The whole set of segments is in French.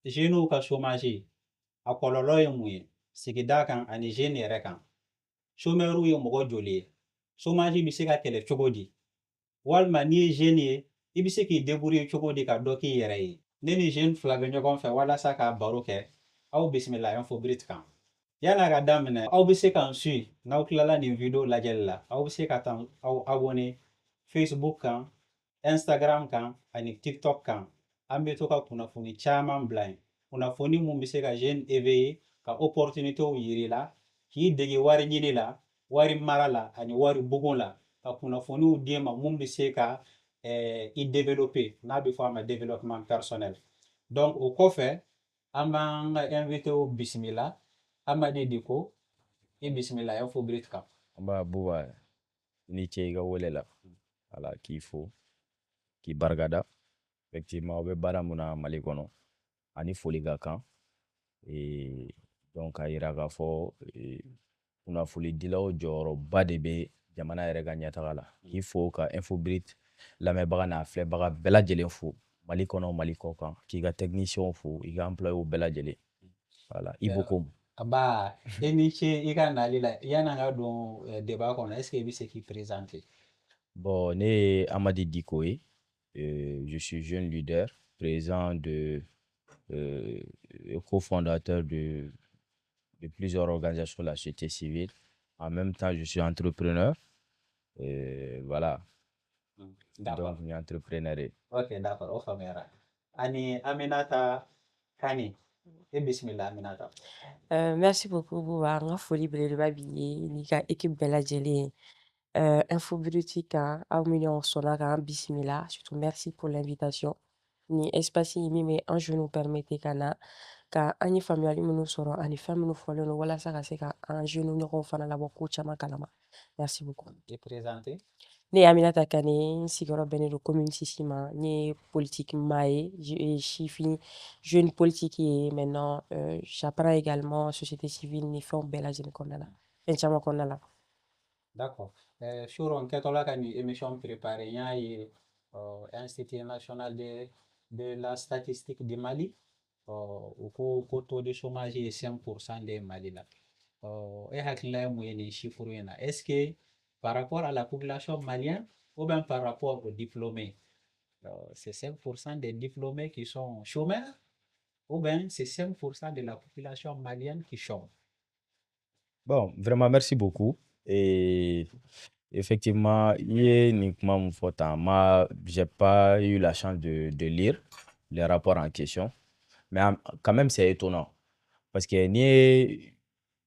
Jeunes ka chômage a kɔlɔlɔ ye mun ye sigida kan ani jeune yɛrɛ kan chômeur ye mɔgɔ joli ye chômage bɛ se ka kɛlɛ cogo di walima n'i ye jeune ye i bɛ se k'i débrouiller cogo di ka dɔ k'i yɛrɛ ye ne ni jeune fila bɛ ɲɔgɔn fɛ walasa ka baro kɛ aw bisimila Infobrit kan yan'a ka daminɛ aw bɛ se k'an suivre n'aw tilala nin video lajɛli la aw bɛ se ka taa aw abonné Facebook kan Instagram kan ani TikTok kan an bɛ to ka kunnafoni caman bila yen kunnafoni mun bɛ se ka jeune éveiller ka opportunitéw yir'i la k'i dege wari ɲini la wari mara la ani wari bugun la ka kunnafoniw d'i ma mun bɛ se ka i développer n'a bɛ fɔ a ma développement personnel donc o kɔfɛ an b'an ka invité bisimila Amady Diko i bisimila Infobrit kan. An b'a Buba ni ce i ka wele la ala k'i fo k'i barikada effectivement aw bɛ baara mun na Mali kɔnɔ ani foli ka kan donc a yira k'a fɔ kunnafonidilaw jɔyɔrɔba de bɛ jamana yɛrɛ ka ɲɛtaga la k'i fo ka Infobrit lamɛnbaga n'a filɛbaga bɛɛ lajɛlen fo Mali kɔnɔ Mali kɔ kan k'i ka technicien fo i ka employé bɛɛ lajɛlen voilà i Bokom. Ba e ni ce i ka nali la yan'an ka don débat kɔnɔ est-ce que i bɛ se k'i présenter? Bon, ne ye Amady Diko ye je suis jeune leader président de cofondateur de plusieurs organisations de la société civile. En même temps, je suis entrepreneur. Voilà. D'accord. Donc, je suis entrepreneur. Ok, d'accord. O faamuyara. Ani Aminata Kani. E bisimila Aminata. Merci beaucoup Bouba. Nga foli belebeleba b'i ye n'i ka équipe bɛɛ lajɛlen. Infobrit kan aw minnu y'aw sɔnna k'an bisimila surtout merci pour l'invitation. Ni espace in min bɛ an jeunes permettre ka na ka an ye faamuyali minnu sɔrɔ ani fɛn minnu fɔlen don walasa ka se ka an jeunes ɲɔgɔnw fana labɔ ko caman kalama. Merci beaucoup. I présenter? Ne ye Aminata Kane, n sigiyɔrɔ bɛnnen don commune 6 ma. N ye politique maa ye, sifin jeune politique ye. Maintenant, j'apprends également société civile ni fɛnw bɛɛ lajɛlen kɔnɔna la. Fɛn caman kɔnɔna la. D'accord. Sur n kɛtɔla ka nin émission préparé n y'a ye Institut national de la statistique du Mali u ko taux de chômage ye 5% de Mali la. E hakilila ye mun ye nin chiffre in na est-ce que par rapport à la population malienne ou bien par rapport aux diplômés c'est 5% des diplômés qui sont chômeurs ou bien c'est 5% de la population malienne qui chôme? Bon, vraiment, merci beaucoup. Et effectivement, j'ai pas eu la chance de lire les rapports en question, mais quand même, c'est étonnant. Parce que ni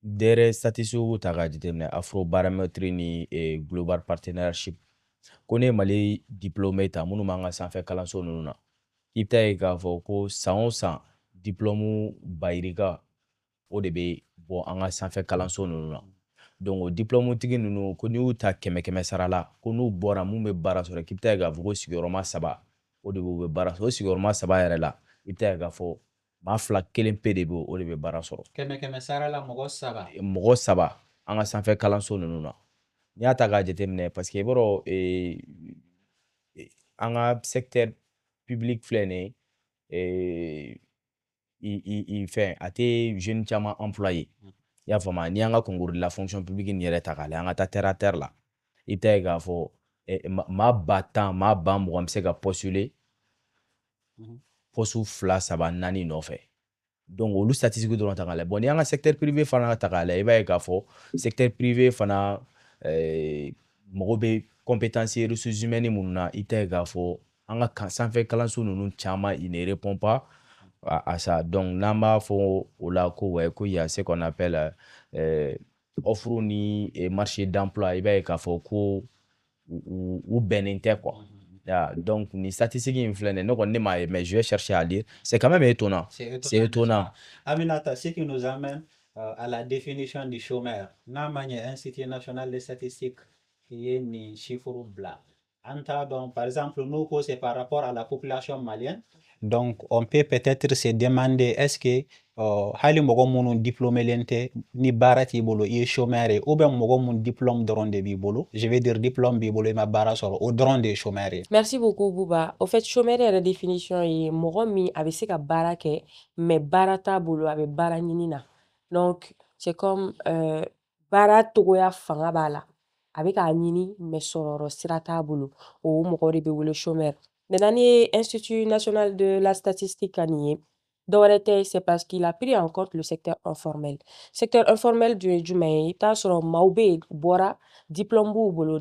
des statistiques ta k'a jateminɛ Afrobarométre ni Global Partnership ko ne ye Mali diplômé ta minnu b'an ka sanfɛ kalanso ninnu na i bɛ taa ye k'a fɔ ko san o san diplôme bayirika o de bɛ bɔ an ka sanfɛ kalanso ninnu na donc o diplôme tigi ninnu ko n'i y'u ta kɛmɛ kɛmɛ sara la ko n'u bɔra mun bɛ baara sɔrɔ k'i bɛ taa ye k'a fɔ ko sigiyɔrɔma 3 o de bɛ baara sɔrɔ o sigiyɔrɔma 3 yɛrɛ la i bɛ taa ye k'a fɔ maa 2 1 pe de bɛ o de bɛ baara sɔrɔ. Kɛmɛ kɛmɛ sara la mɔgɔ 3. Mɔgɔ 3 an ka sanfɛ kalanso ninnu na n'i y'a ta k'a jateminɛ parce que i b'a dɔn an ka secteur public filɛ nin ye fɛn a tɛ jeune caman employé i y'a faamu n'i y'an ka concours de la fonction publique nin yɛrɛ ta k'a lajɛ an ka taa terre à terre la i bɛ taa ye k'a fɔ maa 10,000 maa 20,000 bɛ se ka postuler poste 2 3 4 nɔfɛ donc olu statistique dɔrɔn ta k'a lajɛ bon n'i y'an ka secteur privé fana ta k'a lajɛ i b'a ye k'a fɔ secteur privé fana mɔgɔ bɛ compétence ressources humaines minnu na i bɛ taa ye k'a fɔ an ka sanfɛ kalanso ninnu caman il ne répond pas à ça donc n'an b'a fɔ o la ko ouais ko il y a ce qu'on appelle offre ni marché d'emploi i b'a ye k'a fɔ ko u bɛnnen tɛ quoi. Donc ni statistique in filɛ nin ye ne kɔni ne m'a ye mais je vais chercher à lire c'est quand même étonnant. C'est étonnant. Aminata, ce qui nous amène à la définition du chômeur. N'a ma ɲɛ Institut national de statistique ye nin chiffre bila. An t'a dɔn par exemple n'u ko c'est par rapport à la population malienne donc on peut peut-être se demander est-ce que hali mɔgɔ minnu diplômelen tɛ ni baara t'i bolo i ye chômeur ye ou bien mɔgɔ mun diplôme dɔrɔn de b'i bolo je veux dire diplôme b'i bolo i ma baara sɔrɔ o dɔrɔn de ye chômeur ye. Merci beaucoup Bouba. Au fait, chômeur yɛrɛ définition ye mɔgɔ min a bɛ se ka baara kɛ mais baara t'a bolo a bɛ baara ɲini na. Donc c'est comme baara togoya fanga b'a la. A bɛ k'a ɲini mais sɔrɔyɔrɔ sira t'a bolo. O mɔgɔ de bɛ wele chômeur. Maintenant ni ye Institut national de la statistique ka nin ye dɔwɛrɛ tɛ c'est parce qu'il a pris en compte le secteur informel. Secteur informel dun ye jumɛn ye? I bɛ taa sɔrɔ maaw bɛ yen u bɔra diplôme b'u bolo o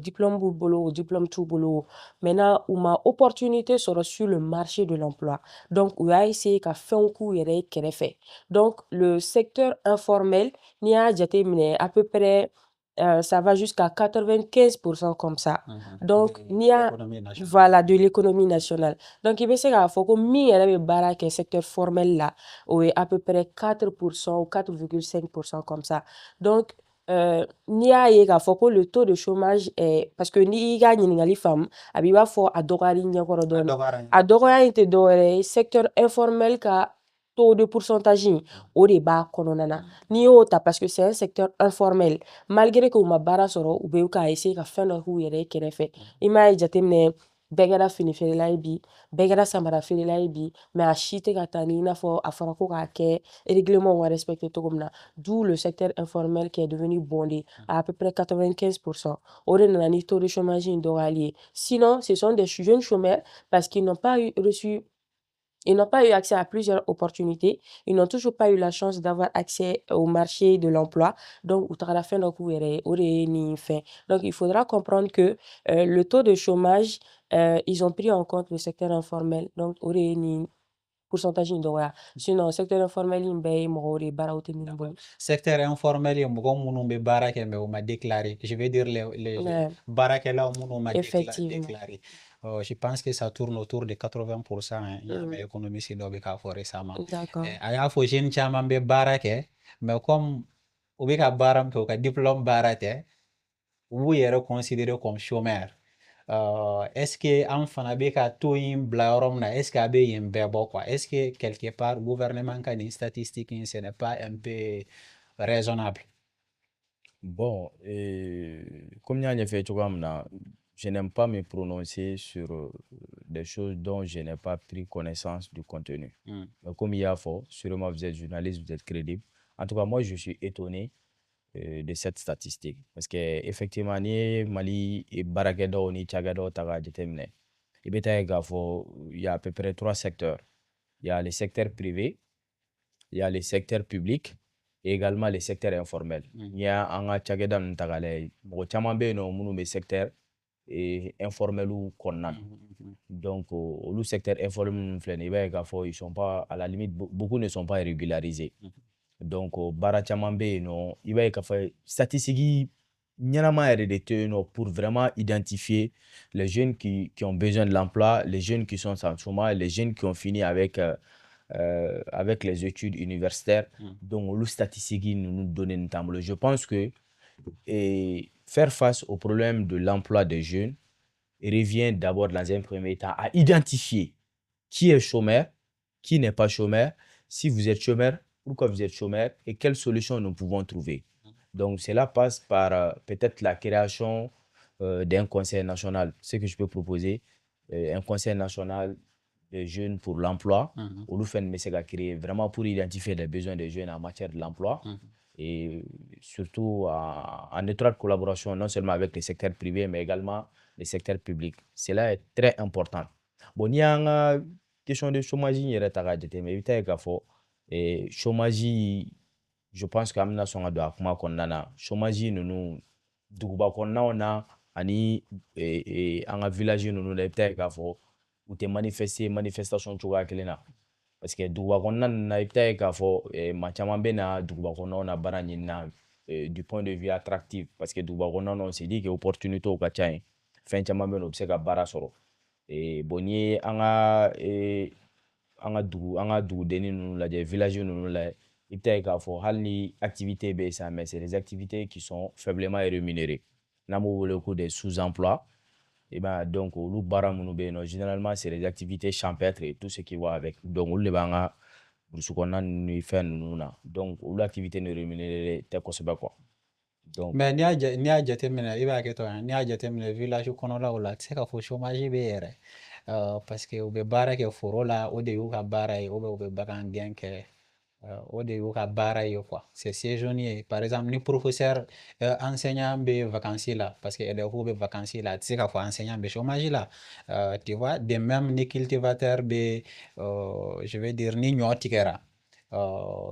diplôme t'u bolo o. Maintenant u ma opportunité sɔrɔ sur le marché de l'emploi. Donc u y'a essayer ka fɛnw k'u yɛrɛ ye kɛrɛfɛ. Donc le secteur informel n'i y'a jateminɛ à peu près ça va jusqu'à 95% comme ça. Donc n'i y'a voilà de l'économie nationale. Donc i bɛ se k'a fɔ ko min yɛrɛ bɛ baara kɛ secteur formel la o ye à peu près 4% ou 4,5% comme ça. Donc n'i y'a ye k'a fɔ ko le taux de chômage est parce que n'i ka ɲininkali faamu a b'i b'a fɔ a dɔgɔyali ɲɛkɔrɔ dɔɔni. A dɔgɔya in tɛ dɔwɛrɛ ye secteur informel ka taux de pourcentage in o de b'a kɔnɔna na. N'i y'o ta parce que c'est un secteur informel malgré que u ma baara sɔrɔ u bɛ k'a essayer ka fɛn dɔ k'u yɛrɛ ye kɛrɛfɛ. I m'a ye jateminɛ bɛɛ kɛra fini feerela ye bi bɛɛ kɛra samara feerela ye bi mais a si tɛ ka taa ni i n'a fɔ a fɔra ko k'a kɛ règlement ka respecter cogo min na. D'où le secteur informel qui est devenu bondé à peu près 95%. O de nana ni taux de chômage in dɔgɔyali ye. Sinon ce sont des jeunes chômeurs parce qu'ils n'ont pas eu accès à plusieurs opportunités. Ils n'ont toujours pas eu la chance d'avoir accès au marché de l'emploi. Donc, donc il faudra comprendre que le taux de chômage, ils ont pris en compte le secteur informel. Donc, pourcentage in dɔgɔya. Sinon, secteur informel in bɛɛ ye mɔgɔw de ye baaraw tɛ minnu bolo. Secteur informel ye mɔgɔ minnu bɛ baara kɛ mais u ma déclarer. Je veux dire les baarakɛlaw minnu ma déclarer. Je pense que ça tourne autour de 80%. Il y a un économiste dɔ bɛ k'a fɔ récemment. D'accord. A y'a fɔ jeune caman bɛ baara kɛ mais comme u bɛ ka baara min kɛ u ka diplôme baara tɛ u b'u yɛrɛ considérer comme chômeur. Est-ce que an fana bɛ ka taux in bila yɔrɔ min na est-ce que a bɛ yen bɛɛ bɔ quoi? Est-ce que quelque part gouvernement ka nin statistique in ce n'est pas un peu raisonnable? Bon, comme il y a fait je n'aime pas me prononcer sur des choses dont je n'ai pas pris connaissance du contenu. Mais comme il y a fait, sûrement vous êtes journaliste, vous êtes crédible. En tout cas, moi, je suis étonné de cette statistique. Parce qu'effectivement, ni Mali et Barakedo, ni Tchagado, Taga, il y a à peu près 3 secteurs. Il y a le secteur privé, il y a le secteur public et également le secteur informel. Il y a un Tchagada, Ntagale, Mochamambe, no, Mounou, secteur informel ou Konan. Donc, le secteur informel, ils sont pas, à la limite, beaucoup ne sont pas régularisés. Donc baara caman bɛ yen nɔ i b'a ye k'a fɔ statistique ɲɛnama yɛrɛ de tɛ yen nɔ pour vraiment identifier les jeunes qui ont besoin de l'emploi, les jeunes qui sont sans chômage, les jeunes qui ont fini avec les études universitaires. Donc le statistique nous donne un je pense que faire face au problème de l'emploi des jeunes revient d'abord dans un premier temps à identifier qui est chômeur, qui n'est pas chômeur. Si vous êtes chômeur, pourquoi vous êtes chômeur et quelles solutions nous pouvons trouver. Donc, cela passe par peut-être la création d'un conseil national. Ce que je peux proposer, un conseil national des jeunes pour l'emploi. Où nous faisons créer vraiment pour identifier les besoins des jeunes en matière de l'emploi. Et surtout en étroite collaboration, non seulement avec les secteurs privés, mais également les secteurs publics. Cela est très important. Bon, il y a une question de chômage, et chômage, je pense que amina songa do akuma konnana chômage nunu duguba konna na ani anga village nunu la ipta ka fo ou te manifestation chuga kelena parce que duguba konna na ipta ka fo ma chama be na duguba konna na barani na du point de vue attractif parce que duguba konna on s'est dit que opportunité au kacha fin chama be no se ka bara soro boni anga dugu deni nunu la des villages nunu la ipta fo halni activités be ça mais c'est des activités qui sont faiblement rémunérées namo le coup des sous-emploi et ben donc lu bara munu be no généralement c'est des activités champêtres et tout ce qui va avec donc le banga burusi kɔnɔna ni fɛn ninnu na donc olu activité ne rémunéré tɛ kosɛbɛ quoi donc Mais n'i y'a jateminɛ i b'a kɛ tɔ n'i y'a jateminɛ village kɔnɔlaw la a tɛ se ka fɔ chômage bɛ yen yɛrɛ parce que u bɛ baara kɛ foro la o de y'u ka baara ye ou bɛ bagan gɛn kɛ o de y'u ka baara ye quoi c'est saisonnier par exemple ni professeur enseignant bɛ vacances la parce que élèves bɛ vacances la a tɛ se ka fɔ enseignant bɛ chômage la tu vois de même ni cultivateur bɛ je vais dire ni ɲɔ tigɛra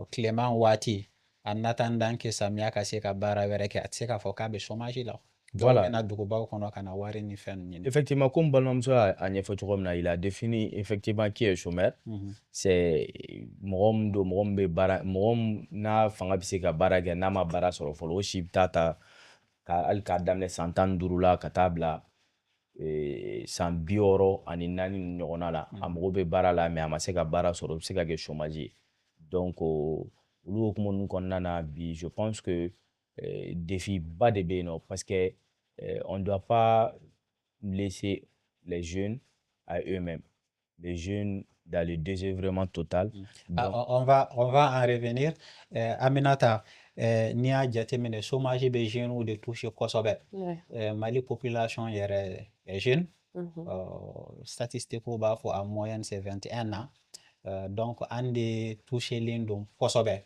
tilema waati en attendant que samiya ka se ka baara wɛrɛ kɛ a tɛ se k'a fɔ k'a bɛ chômage la dɔw voilà bɛna dugubaw kɔnɔ ka na wari ni fɛn ɲini effectivement comme balimamuso y'a ɲɛfɔ cogo min na il a défini effectivement qui est chômeur c'est mɔgɔ min don mɔgɔ min bɛ baara mɔgɔ min n'a fanga bɛ se ka baara kɛ n'a ma baara sɔrɔ fɔlɔ o si bɛ taa ta hali k'a daminɛ san 15 la ka taa bila san 64 ni ɲɔgɔnna la a mago bɛ baara la mais a ma se ka baara sɔrɔ o bɛ se ka kɛ chômage ye donc olu hukumu ninnu kɔnɔna na bi je pense que défi ba de bɛ yen nɔ parce que on ne doit pas laisser les jeunes à eux-mêmes les jeunes dans le désœuvrement total donc on va en revenir Aminata n'i y'a jateminɛ chômage bɛ jeunes de toucher kosɛbɛ Mali population yɛrɛ est jeune statistiques b'a fɔ en moyenne c'est 21 ans donc an de touchelen don kosɛbɛ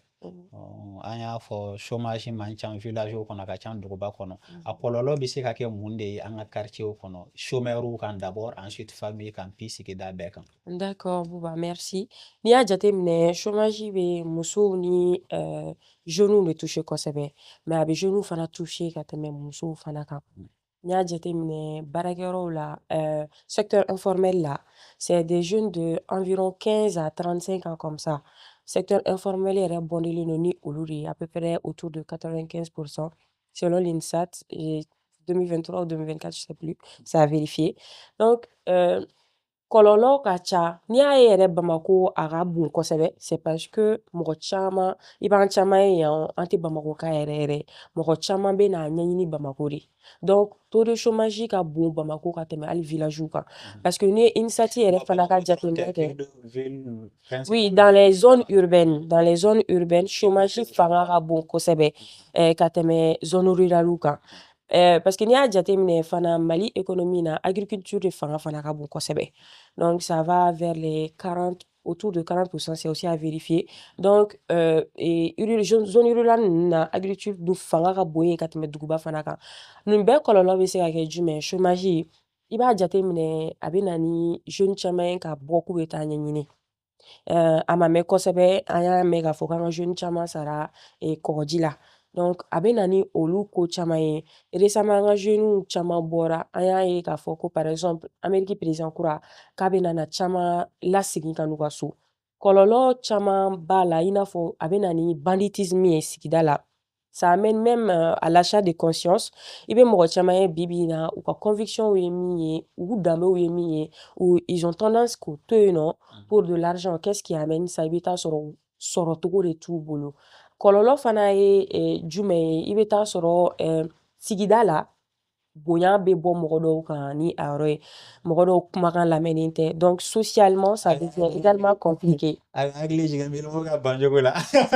an y'a fɔ chômage man ca village kɔnɔ a ka ca duguba kɔnɔ a kɔlɔlɔ bɛ se ka kɛ mun de ye an ka quartier kɔnɔ chômeurs kan d'abord ensuite famille kan puis sigida bɛɛ kan D'accord, Bouba, merci. N'i y'a jateminɛ chômage bɛ musow ni jeunes de toucher kosɛbɛ mais a bɛ jeunes fana toucher ka tɛmɛ musow fana kan. N'i y'a jateminɛ baarakɛyɔrɔw la secteur informel là c'est des jeunes de environ 15 à 35 ans comme ça. Secteur informel yɛrɛ bɔnɛlen don ni olu de ye à peu près autour de 95% selon l'INSAT 2023 ou 2024 je sais plus c'est à vérifier donc kɔlɔlɔ ka ca n'i y'a ye yɛrɛ Bamako a ka bon kosɛbɛ c'est parce que mɔgɔ caman i b'an caman ye yan an tɛ Bamakoka yɛrɛ mɔgɔ caman bɛ n'a ɲɛɲini Bamako de donc taux de chômage ka bon Bamako ka tɛmɛ hali villages kan parce que ni INSAT yɛrɛ fana ka jateminɛ kɛ oui dans les zones urbaines chômage fanga ka bon kosɛbɛ ka tɛmɛ zone rurales kan parce que n'i y'a jateminɛ fana Mali économie na agriculture de fanga fana ka bon kosɛbɛ donc ça va vers les 40 autour de 40% c'est aussi à vérifier donc zone rurale ninnu na agriculture dun fanga ka bon yen ka tɛmɛ duguba fana kan nin bɛɛ kɔlɔlɔ bɛ se ka kɛ jumɛn chômage i b'a jateminɛ a bɛ na ni jeunes caman ye ka bɔ k'u bɛ taa ɲɛɲini a ma mɛn kosɛbɛ an y'a mɛn k'a fɔ k'an ka jeunes caman sara kɔgɔji la donc a bɛ na ni olu ko caman ye récemment an ka jeunes caman bɔra an y'a ye k'a fɔ ko par exemple Amérique président kura k'a bɛ na caman lasegin ka n'u ka so kɔlɔlɔ caman b'a la i n'a fɔ a bɛ na ni banditisme ye sigida la ça amène même à l'achat de conscience i bɛ mɔgɔ caman ye bi bi in na u ka conviction ye min ye u danbew ye min ye ou ils ont tendance k'o to yen nɔ pour de l'argent qu'est-ce qui amène ça i bɛ taa sɔrɔ togo de t'u bolo kɔlɔlɔ fana ye jumɛn ye i bɛ taa sɔrɔ sigida la bonya bɛ bɔ mɔgɔ dɔw kan ni a yɔrɔ ye mɔgɔ dɔw kumakan lamɛnnen tɛ donc socialement ça devient également compliqué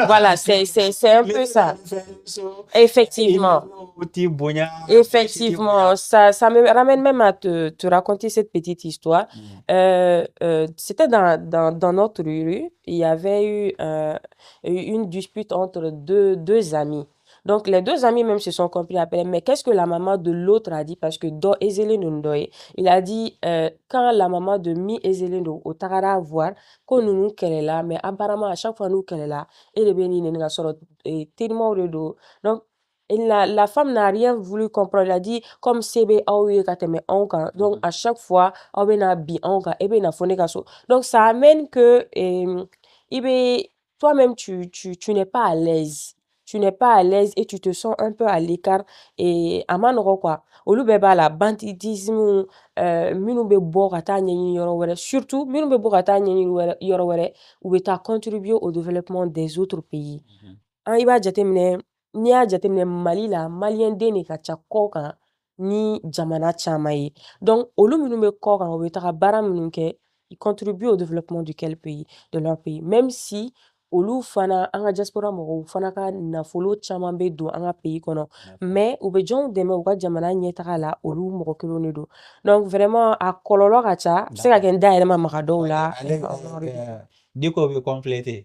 voilà c'est un peu ça effectivement ça me ramène même à te raconter cette petite histoire c'était dans notre rue il y avait eu une dispute entre deux amis. Donc, les deux amis même se sont compris après. Mais qu'est-ce que la maman de l'autre a dit? Parce que il a dit, quand la maman de Mi Ezeleno au Tagara voir, qu'on nous qu'elle est là, mais apparemment, à chaque fois nous qu'elle est là, elle est bénie, tellement redo. Donc, la femme n'a rien voulu comprendre. Elle a dit, comme CB, donc à chaque fois, donc, ça amène que, toi-même, tu n'es pas à l'aise. Tu n'es pas à l'aise et tu te sens un peu à l'écart et à manoro quoi olu bɛɛ b'a la banditisme minnu bɛ bɔ ka taa ɲɛɲini yɔrɔ wɛrɛ surtout minnu bɛ bɔ ka taa ɲɛɲini yɔrɔ wɛrɛ u bɛ taa contribuer au développement des autres pays i b'a jateminɛ n'i y'a jateminɛ Mali la maliyɛn den de ka ca kɔ kan ni jamana caman ye donc olu minnu bɛ kɔ kan u bɛ taga baara minnu kɛ ils contribuent au développement de leur pays. Même si olu fana an ka diaspora mɔgɔw fana ka nafolo caman bɛ don an ka pays kɔnɔ mais u bɛ jɔnw dɛmɛ u ka jamana ɲɛtaga la olu mɔgɔ kelenw de don donc vraiment a kɔlɔlɔ ka ca a bɛ se ka kɛ n da yɛrɛ ma maga dɔw la Diko bi compléter.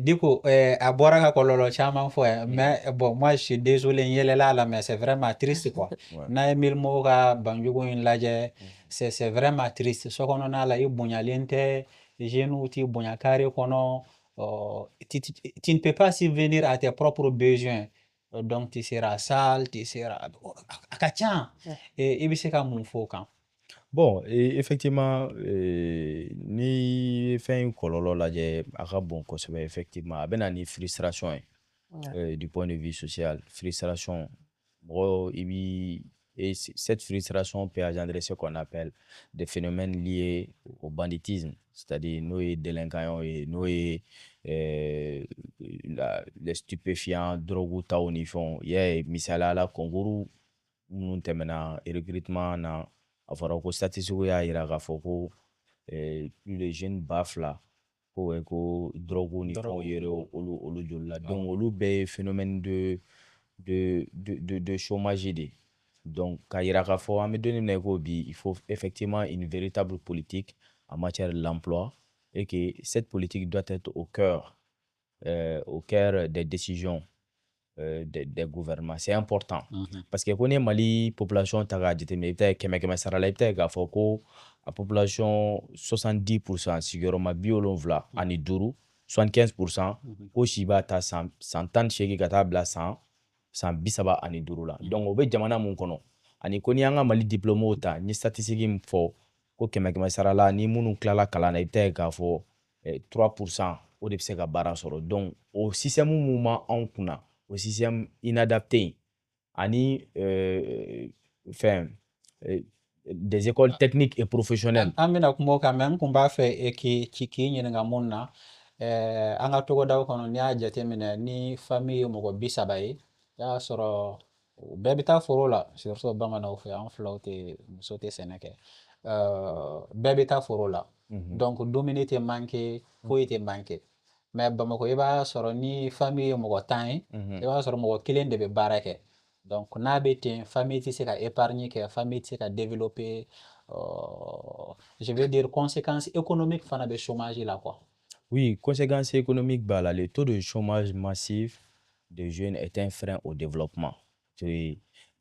Diko, a bɔra ka kɔlɔlɔ caman fɔ yan mais bon moi je suis désolé n yɛlɛla la mais c'est vraiment triste quoi. N'a ye Milimo ka banjugu in lajɛ c'est vraiment triste so kɔnɔna la i bonyalen tɛ jeunes t'i bonya carré kɔnɔ tu ne peux pas subvenir à tes propres besoins donc tu seras sale tu seras a ka ca i bɛ se ka mun fɔ o kan. Bon, et effectivement, ni fɛn in kɔlɔlɔ lajɛ a ka bon kosɛbɛ effectivement a bɛ na ni frustration ye du point de vue social frustration mɔgɔ i bi et cette frustration peut engendrer ce qu'on appelle des phénomènes liés au banditisme c'est-à-dire n'o ye délinquants ye n'o ye les stupéfiants drogue taw ni fɛnw i y'a ye misaliya la concours minnu tɛmɛna recrutement na a fɔra ko statistique y'a yira k'a fɔ ko plus de jeunes 2000 ko drogue ni fɛnw yera olu joli la donc olu bɛɛ ye phénomène de chômage de donc k'a yira k'a fɔ an bɛ don min na i ko bi il faut effectivement une véritable politique en matière de l'emploi et que cette politique doit être au cœur des décisions des gouvernements c'est important parce que ko ni Mali population ta k'a jateminɛ i bɛ taa ye kɛmɛ sara la i bɛ taa ye k'a fɔ ko a population 70% sigiyɔrɔma 75 75% ko si b'a ta san 18 ka taa bila san 35 la donc o bɛ jamana mun kɔnɔ ani ko ni an ka Mali diplômés ta ni statistique min fɔ ko kɛmɛ sara la ni minnu tilala kalan na i bɛ taa ye k'a fɔ 3% o de bɛ se ka baara sɔrɔ donc o système mun ma anw kunna o système inadapté ani des écoles techniques et professionnelles. An bɛna kuma o kan mais n kun b'a fɛ k'i ɲininka mun na an ka togodaw kɔnɔ n'i y'a jateminɛ ni famille ye mɔgɔ 30 ye i y'a sɔrɔ u bɛɛ bɛ taa foro la surtout bamananw fɛ an filaw tɛ muso tɛ sɛnɛ kɛ bɛɛ bɛ taa foro la donc dumuni tɛ manqué foyi tɛ manqué mais Bamakɔ i b'a sɔrɔ ni famille ye mɔgɔ 10 ye i b'a sɔrɔ mɔgɔ 1 de bɛ baara kɛ donc n'a bɛ ten famille tɛ se ka épargne kɛ famille tɛ se ka développer je veux dire conséquences économiques fana bɛ chômage la quoi. Oui, conséquences économiques b'a la le taux de chômage massif des jeunes est un frein au développement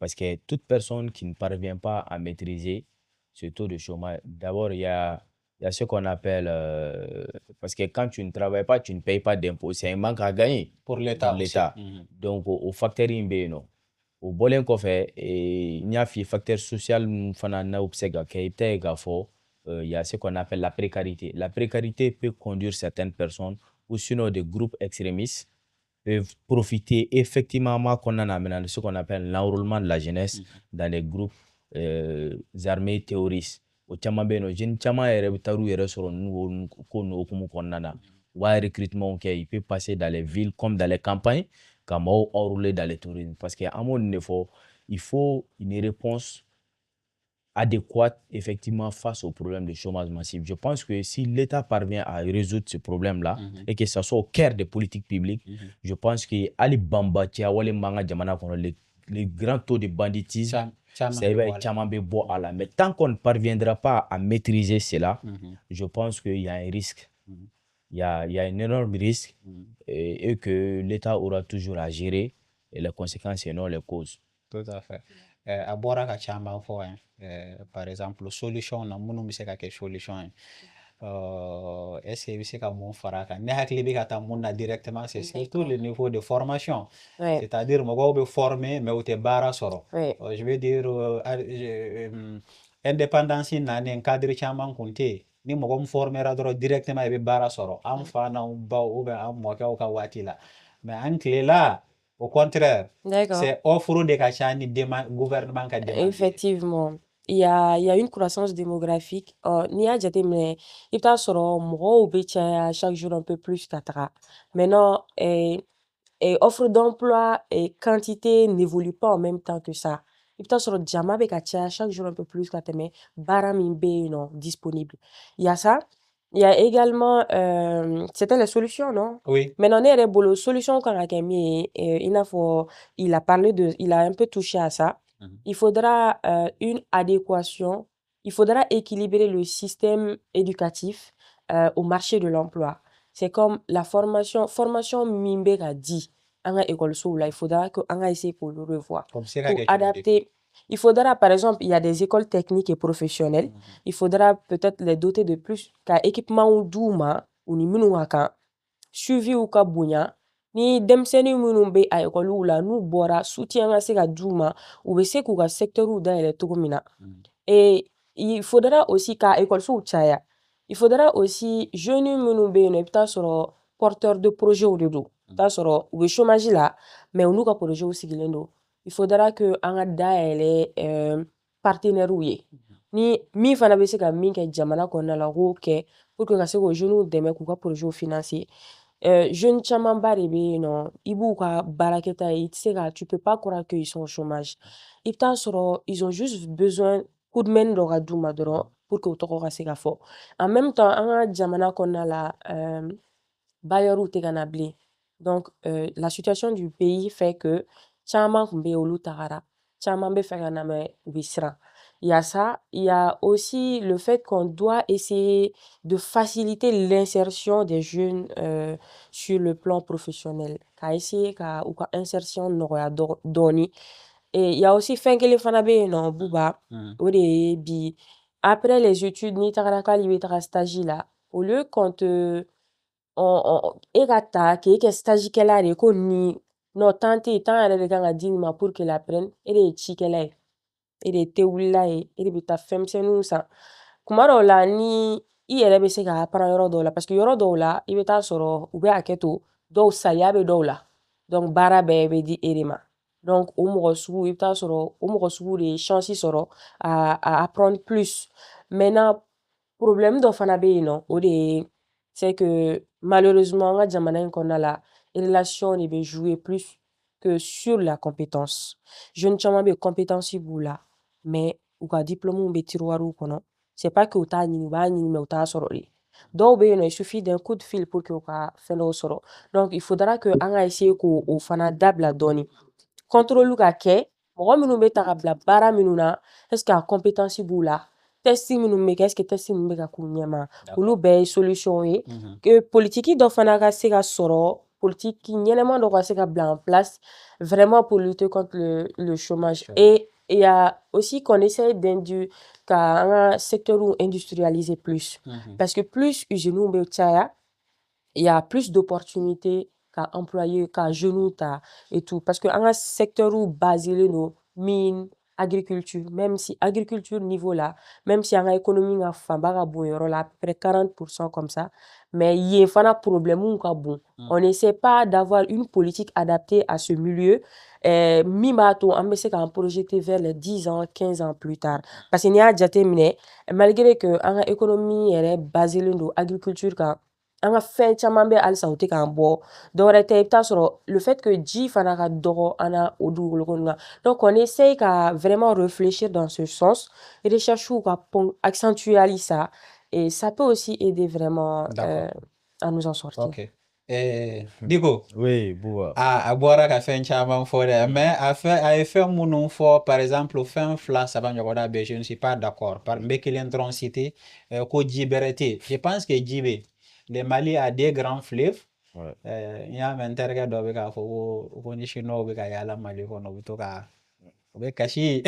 parce que toute personne qui ne parvient pas à maîtriser ce taux de chômage d'abord il y a ce qu'on appelle parce que quand tu ne travailles pas tu ne payes pas d'impôts c'est un manque à gagner pour l'État donc au facteur in bɛ yen nɔ o bɔlen kɔfɛ n y'a f'i ye facteur social min fana n'aw bɛ se ka kɛ i bɛ taa ye k'a fɔ il y a ce qu'on appelle la précarité. La précarité peut conduire certaines personnes ou sinon des groupes extrémistes peuvent profiter effectivement de ce qu'on appelle l'enrôlement de la jeunesse dans les groupes armés terroristes. O caman bɛ yen nɔ jeunes caman yɛrɛ bɛ taa u yɛrɛ sɔrɔ ninnu ko ninnu hokumu kɔnɔna na u b'a recrutement kɛ il peut passer dans les villes comme dans les campagnes ka mɔgɔw enrôler dans les tourismes parce que an b'o nin de fɔ il faut une réponse adéquate effectivement face au problème de chômage massif. Je pense que si l'État parvient à résoudre ce problème-là et que ça soit au cœur des politiques publiques, je pense que Ali Bamba Wale Manga Jamana les grands taux de banditisme, ça va caman bɛ bɔ à la. Mais tant qu'on ne parviendra pas à maîtriser cela, je pense qu'il y a un risque. Il y a un énorme risque et que l'État aura toujours à gérer et les conséquences et non les causes. Tout à fait. A bɔra ka caman fɔ yan par exemple solution na minnu bɛ se ka kɛ solution ye est-ce que i bɛ se ka mun fara a kan ne hakili bɛ ka taa mun na directement c'est surtout le niveau de formation c'est-à-dire mɔgɔw bɛ former mais u tɛ baara sɔrɔ je veux dire indépendance nanen cadre caman kun tɛ yen ni mɔgɔ min formera dɔrɔn directement i bɛ baara sɔrɔ an fa n'anw baw ou bien an mɔkɛw ka waati la mais an tilela au contraire, c'est offre de cacha ni gouvernement ka demande. Effectivement, il y a une croissance démographique. Ni a jateminɛ i bɛ taa sɔrɔ mɔgɔw bɛ caya chaque jour un peu plus ka taga. Maintenant, offre d'emploi et quantité n'évolue pas en même temps que ça. i bɛ taa sɔrɔ jama bɛ ka caya chaque jour un peu plus ka tɛmɛ baara min bɛ yen nɔ disponible. Il y a ça. Il y a également, c'était les solutions, non? Oui. Maintenant, ne yɛrɛ bolo solution kan ka kɛ min ye, i n'a fɔ il a un peu touché à ça. Il faudra une adéquation, il faudra équilibrer le système éducatif au marché de l'emploi. C'est comme la formation min bɛ ka di an ka école là, il faudra que an ka essayer pour le revoir, Comme c'est pour adapter. Il faudra, par exemple, il y a des écoles techniques et professionnelles. Il faudra peut-être les doter de plus ka équipement ou douma ou ni minnu ka kan, suivi ou ka bonya. Ni denmisɛnnin minnu bɛ a école la n'u bɔra soutien ka se ka d'u ma u bɛ se k'u ka secteur dayɛlɛ cogo min na. Et il faudra aussi ka école caya. Il faudra aussi jeunes minnu bɛ yen nɔ i bɛ taa sɔrɔ porteur de projet de don. I bɛ taa sɔrɔ u bɛ chômage la mais u n'u ka projet sigilen don. Il faudra que an ka dayɛlɛ partenaires ye. Ni min fana bɛ se ka min kɛ jamana kɔnɔna la k'o kɛ pour que ka se k'o jeunes dɛmɛ k'u ka projet financer. Jeunes camanba de bɛ yen nɔ i b'u ka baarakɛta ye i tɛ se ka tu peux pas croire qu'ils sont au chômage. I bɛ taa sɔrɔ ils ont juste besoin coup de main dɔ ka d'u ma dɔrɔn pour que u tɔgɔ ka se ka fɔ. En même temps an ka jamana kɔnɔna la bailleurs tɛ ka na bilen. Donc la situation du pays fait que caman kun bɛ yen olu tagara, caman bɛ fɛ ka na mais u bɛ siran. Il y a ça, il y a aussi le fait qu'on doit essayer de faciliter l'insertion des jeunes sur le plan professionnel. Ka essayer ka u ka insertion nɔgɔya dɔɔni. Et il y a aussi fɛn kelen fana bɛ yen nɔ Buba, o de ye bi après les études n'i tagara k'ali bɛ taga stage la, au lieu qu'on te e ka ta k'e kɛ stage kɛla de ye ko ni non temps tɛ yen, temps yɛrɛ de kan ka di nin ma pour qu'il apprenne, e de ye cikɛla ye, e de ye tewulila ye, e de bɛ taa fɛnmisɛnninw san. Kuma dɔw la ni i yɛrɛ bɛ se ka apprendre yɔrɔ dɔw la parce que yɔrɔ dɔw la i bɛ taa sɔrɔ u bɛ hakɛ to dɔw saliya bɛ dɔw la. Donc baara bɛɛ bɛ di e de ma. Donc o mɔgɔ sugu i bɛ taa sɔrɔ o mɔgɔ sugu de ye chance sɔrɔ à apprendre plus. Maintenant problème dɔ fana bɛ yen nɔ o de ye c'est que malheureusement an ka jamana in kɔnɔna la relation de bɛ jouer plus que sur la compétence. Jeunes caman bɛ yen compétence b'u la mais u ka diplôme bɛ tiroir kɔnɔ. C'est pas que u t'a ɲini u b'a ɲini mais u t'a sɔrɔ de. Dɔw bɛ yen nɔ il suffit d'un coup de fil pour que u ka fɛn dɔw sɔrɔ. Donc il faudra que an ka essayer k'o fana dabila dɔɔni. Contrôle ka kɛ mɔgɔ minnu bɛ ta ka bila baara minnu na est ce que a compétence b'u la. Test minnu bɛ kɛ est ce que test minnu bɛ ka k'u ɲɛma. Olu bɛɛ ye solution ye. Que politique dɔ fana ka se ka sɔrɔ, politique ɲɛnɛma dɔ ka se ka bila en place vraiment pour lutter contre le chômage. Et il y a aussi qu'on essaie ka an ka secteur industrialiser plus. Parce que plus usines bɛ caya, il y a plus d'opportunités ka employer ka jeunes ta et tout. Parce que an ka secteur basé no mine, agriculture, même si agriculture niveau là, même si an ka économie ka fanba ka bon yɔrɔ la à peu près 40% comme ça, mais yen fana problème ka bon. On n'essaie pas d'avoir une politique adaptée à ce milieu. Min b'a to an bɛ se k'an projeter vers les 10 ans, 15 ans plus tard. Parce que n'i y'a jateminɛ malgré que an ka économie yɛrɛ basé don agriculture kan, an ka fɛn caman bɛ halisa u tɛ k'an bɔ. Dɔwɛrɛ tɛ i bɛ taa sɔrɔ le fait que ji fana ka dɔgɔ an na o dugukolo kɔnɔna na. Donc on essaye ka vraiment réfléchir dans ce sens. Recherche ka accentuer hali ça et ça peut aussi aider vraiment à nous en sortir. Ok. Diko. Oui, Buba. A bɔra ka fɛn caman fɔ dɛ mais a ye fɛn minnu fɔ par exemple fɛn fila saba ɲɔgɔnna bɛ je ne suis pas d'accord n bɛ kelen dɔrɔn citer ko ji bɛrɛ tɛ yen. Je pense que ji bɛ le Mali a deux grands fleuves. N y'a mɛn n terikɛ dɔ bɛ k'a fɔ ko ni chinois bɛ ka yaala Mali kɔnɔ u bɛ to ka u bɛ kasi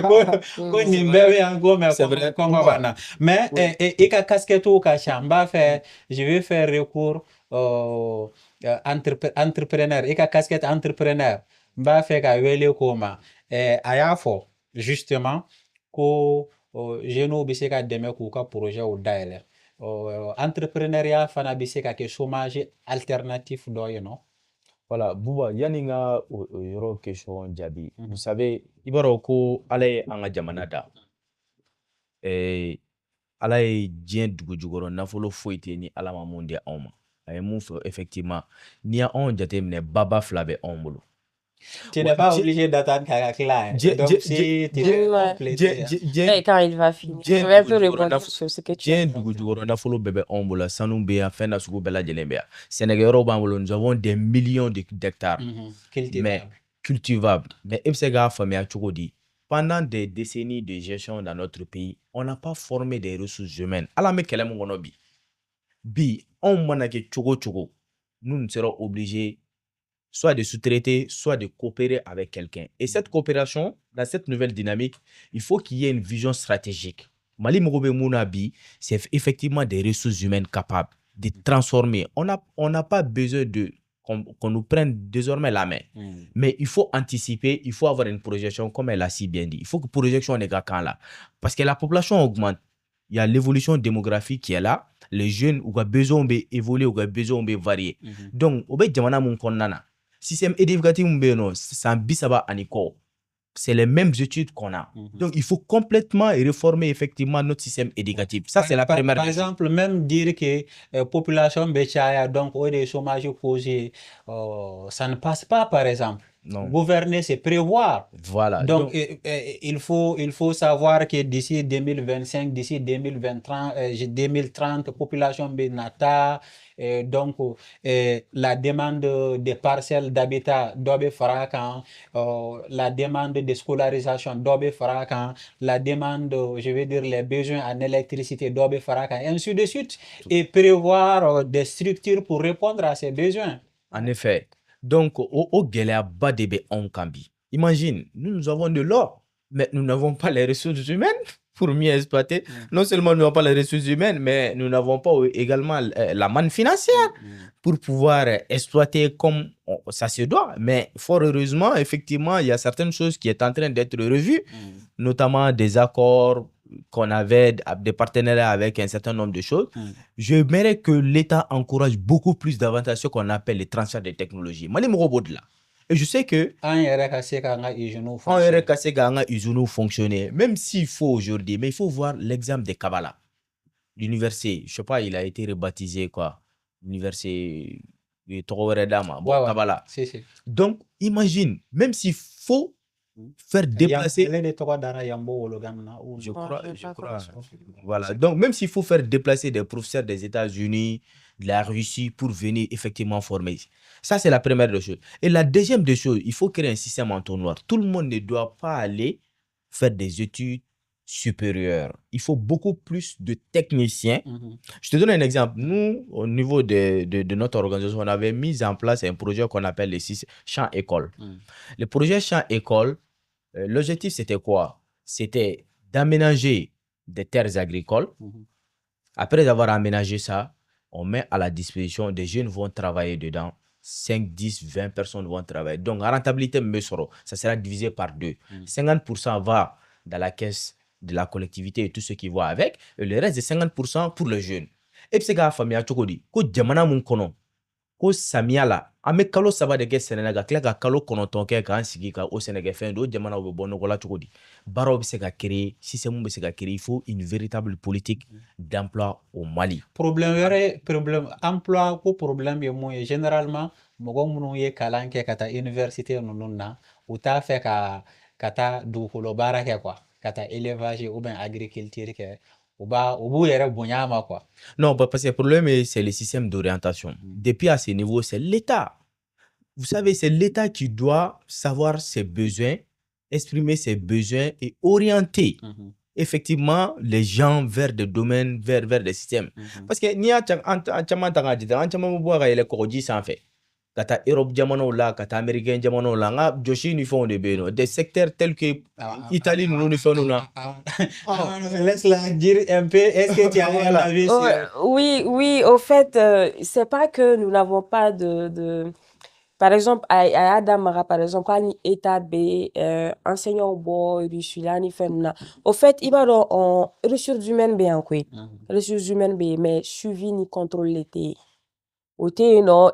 ko nin bɛɛ bɛ yan ko mais kɔngɔ b'an na mais i ka casquette ka ca n b'a fɛ je vais faire recours entrepreneur i ka casquette entrepreneur n b'a fɛ ka wele k'o ma a y'a fɔ justement ko jeunes bɛ se ka dɛmɛ k'u ka projet dayɛlɛ entrepreneuriat fana bɛ se ka kɛ chômage alternatif dɔ ye nɔ. Voilà, Buba, yani nga yɔrɔ question jaabi. Vous savez, i b'a dɔn ko Ala ye an ka jamana da. Ala ye diɲɛ dugu jukɔrɔ nafolo foyi tɛ ni Ala ma mun di anw ma. A ye mun fɔ effectivement n'i y'anw jateminɛ baba fila bɛ anw bolo. Tu n'es pas obligé d'attendre Karakla. Hein. Donc, si tu veux compléter. Et quand il va finir, je vais un peu répondre sur ce que tu as dit. Nous avons des millions d'hectares. Mais cultivables. Mais pendant des décennies de gestion dans notre pays, on n'a pas formé des ressources humaines. Nous serons obligés soit de sous-traiter, soit de coopérer avec quelqu'un. Et cette coopération, dans cette nouvelle dynamique, il faut qu'il y ait une vision stratégique. Mali Mogobe Mounabi, c'est effectivement des ressources humaines capables de transformer. On n'a pas besoin qu'on nous prenne désormais la main. Mais il faut anticiper, il faut avoir une projection, comme elle a si bien dit. Il faut que la projection n'est quand là. Parce que la population augmente. Il y a l'évolution démographique qui est là. Les jeunes ont besoin d'évoluer, ont besoin de varier. Donc, au bout de mon konana, système éducatif, c'est les mêmes études qu'on a. Donc, il faut complètement réformer effectivement notre système éducatif. Ça, c'est la première. Par exemple, même dire que la population béchaya, donc, au des chômages causés, ça ne passe pas, par exemple. Non. Gouverner, c'est prévoir. Voilà. Donc il faut savoir que d'ici 2025, d'ici 2030, population Benata, donc la demande des parcelles d'habitat doit faire la demande de scolarisation doit faire la demande, je veux dire, les besoins en électricité doit faire et ainsi de suite, et prévoir des structures pour répondre à ces besoins. En effet. Donc, au Guéléaba DB en Kambi. Imagine, nous avons de l'or, mais nous n'avons pas les ressources humaines pour mieux exploiter. Non seulement nous n'avons pas les ressources humaines, mais nous n'avons pas également la manne financière pour pouvoir exploiter comme ça se doit. Mais fort heureusement, effectivement, il y a certaines choses qui sont en train d'être revues, notamment des accords qu'on avait, des partenariats avec un certain nombre de choses. J'aimerais que l'État encourage beaucoup plus davantage ce qu'on appelle les transferts de technologies. Et je sais que fonctionner, même s'il faut aujourd'hui, mais il faut voir l'exemple de Kabbalah. L'université, je sais pas, il a été rebaptisé quoi, l'université de Togoweredama. Bon, Kabbalah. Donc, imagine, même s'il faut faire déplacer. Je crois. Voilà. Donc, même s'il faut faire déplacer des professeurs des États-Unis, de la Russie pour venir effectivement former. Ça, c'est la première des choses. Et la deuxième des choses, il faut créer un système entonnoir. Tout le monde ne doit pas aller faire des études supérieures. Il faut beaucoup plus de techniciens. Je te donne un exemple. Nous, au niveau de notre organisation, on avait mis en place un projet qu'on appelle les champs écoles. Le projet champs écoles, l'objectif, c'était quoi? C'était d'aménager des terres agricoles. Après avoir aménagé ça, on met à la disposition des jeunes vont travailler dedans. 5, 10, 20 personnes vont travailler. Donc, la rentabilité, ça sera divisé par 2. 50% va dans la caisse de la collectivité et tout ce qui va avec. Et le reste, c'est 50% pour les jeunes. Et puis, c'est que la famille a tout dit. Ko jamana mun kono. Ko samia la. Ame kalo saba de ke Sénégal. Kila ka kalo kono tonke ka ansigi ka au Sénégal. Fin do jamana ou bon nogola tout dit. Baro bi se ka créer. Système bi se ka créer. Il faut une véritable politique d'emploi au Mali. Problème emploi ko problème yo moy généralement mogo munu ye kalanke kata université nunna ou ta fait kata du ko bara ke quoi kata élevage ou bien agriculture ke ou yere bonyama quoi. Non, parce que le problème c'est le système d'orientation. Depuis à ce niveau, c'est l'État. Vous savez, c'est l'État qui doit savoir ses besoins, exprimer ses besoins et orienter effectivement les gens vers des domaines, vers des systèmes. Parce que ni a fait. Kata Europe jamano la, kata Américain jamano la, nga joshi ni font des secteurs tels que Italie nous ne faisons là. Laisse-la dire un peu. Est-ce que tu as un avis sur... Oui, au fait, c'est pas que nous n'avons pas de... Par exemple, à Adamara, par exemple, quand il est B, enseignant au bois, il suis là, il fait là. Au fait, il va dans ressources humaines bien quoi. Ressources humaines bien, mais suivi ni contrôle l'été.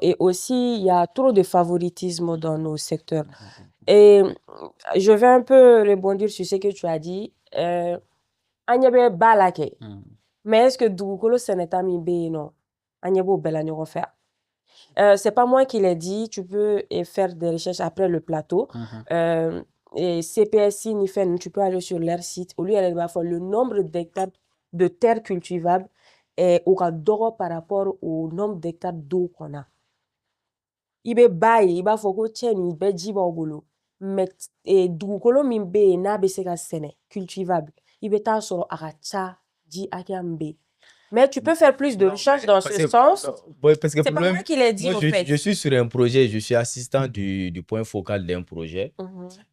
Et aussi, il y a trop de favoritisme dans nos secteurs. Et je vais un peu rebondir sur ce que tu as dit. Agnabe balake. Mais est-ce que Dougolo Sénétami B non? Agnabo Belanyo faire. C'est pas moi qui l'ai dit. Tu peux faire des recherches après le plateau. Et CPSI Nifen, tu peux aller sur leur site. Au lieu d'aller voir le nombre d'hectares de terres cultivables est au doro par rapport au nombre d'hectares d'eau qu'on a. Il be baye, il va faut que tienne, il be jiba au bolo. Mais dugukolo min be na be se ka sene cultivable. Il be ta soro akacha di akambe. Mais tu peux faire plus de recherches dans ce sens. Parce que C'est pas moi qui l'ai dit, moi, en fait. je suis sur un projet, je suis assistant du point focal d'un projet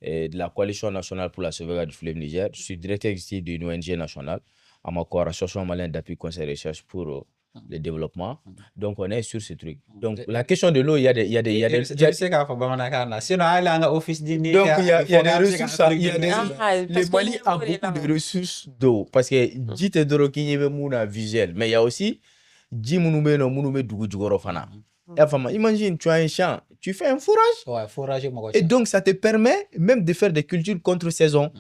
de la Coalition nationale pour la sauvegarde du fleuve Niger. Je suis directeur exécutif d'une ONG nationale, à ma Association malienne d'appui conseil recherche pour le développement. Donc, on est sur ce truc. Donc, la question de l'eau, il y a des... Donc, il y a des ressources. Le Mali a beaucoup de ressources d'eau. Parce que dit d'eau qui est visuel. Mais il y a aussi dit imagine, tu as un champ, tu fais un fourrage. Et donc, ça te permet même de faire des cultures contre saison.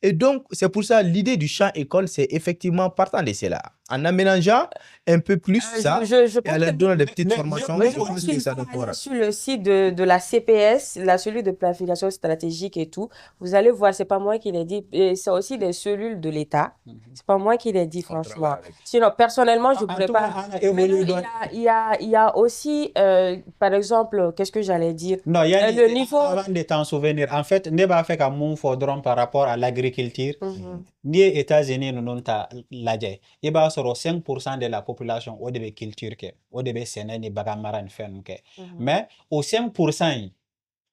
Et donc, c'est pour ça, l'idée du champ école, c'est effectivement partant de cela. En aménageant un peu plus ça, et en leur donnant des petites formations. Je pense qu'il faut aller sur le site de la CPS, la cellule de planification stratégique et tout. Vous allez voir, c'est pas moi qui l'ai dit. C'est aussi des cellules de l'État. C'est pas moi qui l'ai dit, franchement. Sinon, personnellement, je ne pourrais pas. Il y a aussi, par exemple, qu'est-ce que j'allais dire? Non, il y a le niveau. Avant de t'en souvenir, en fait, ne pas faire comme mon faudron par rapport à l'agriculture. Ni États-Unis, nous n'ont pas l'adjet. Il y a 5% de la population au début culture que, au début séné ni bagamara ni fenn que. Mais au 5%,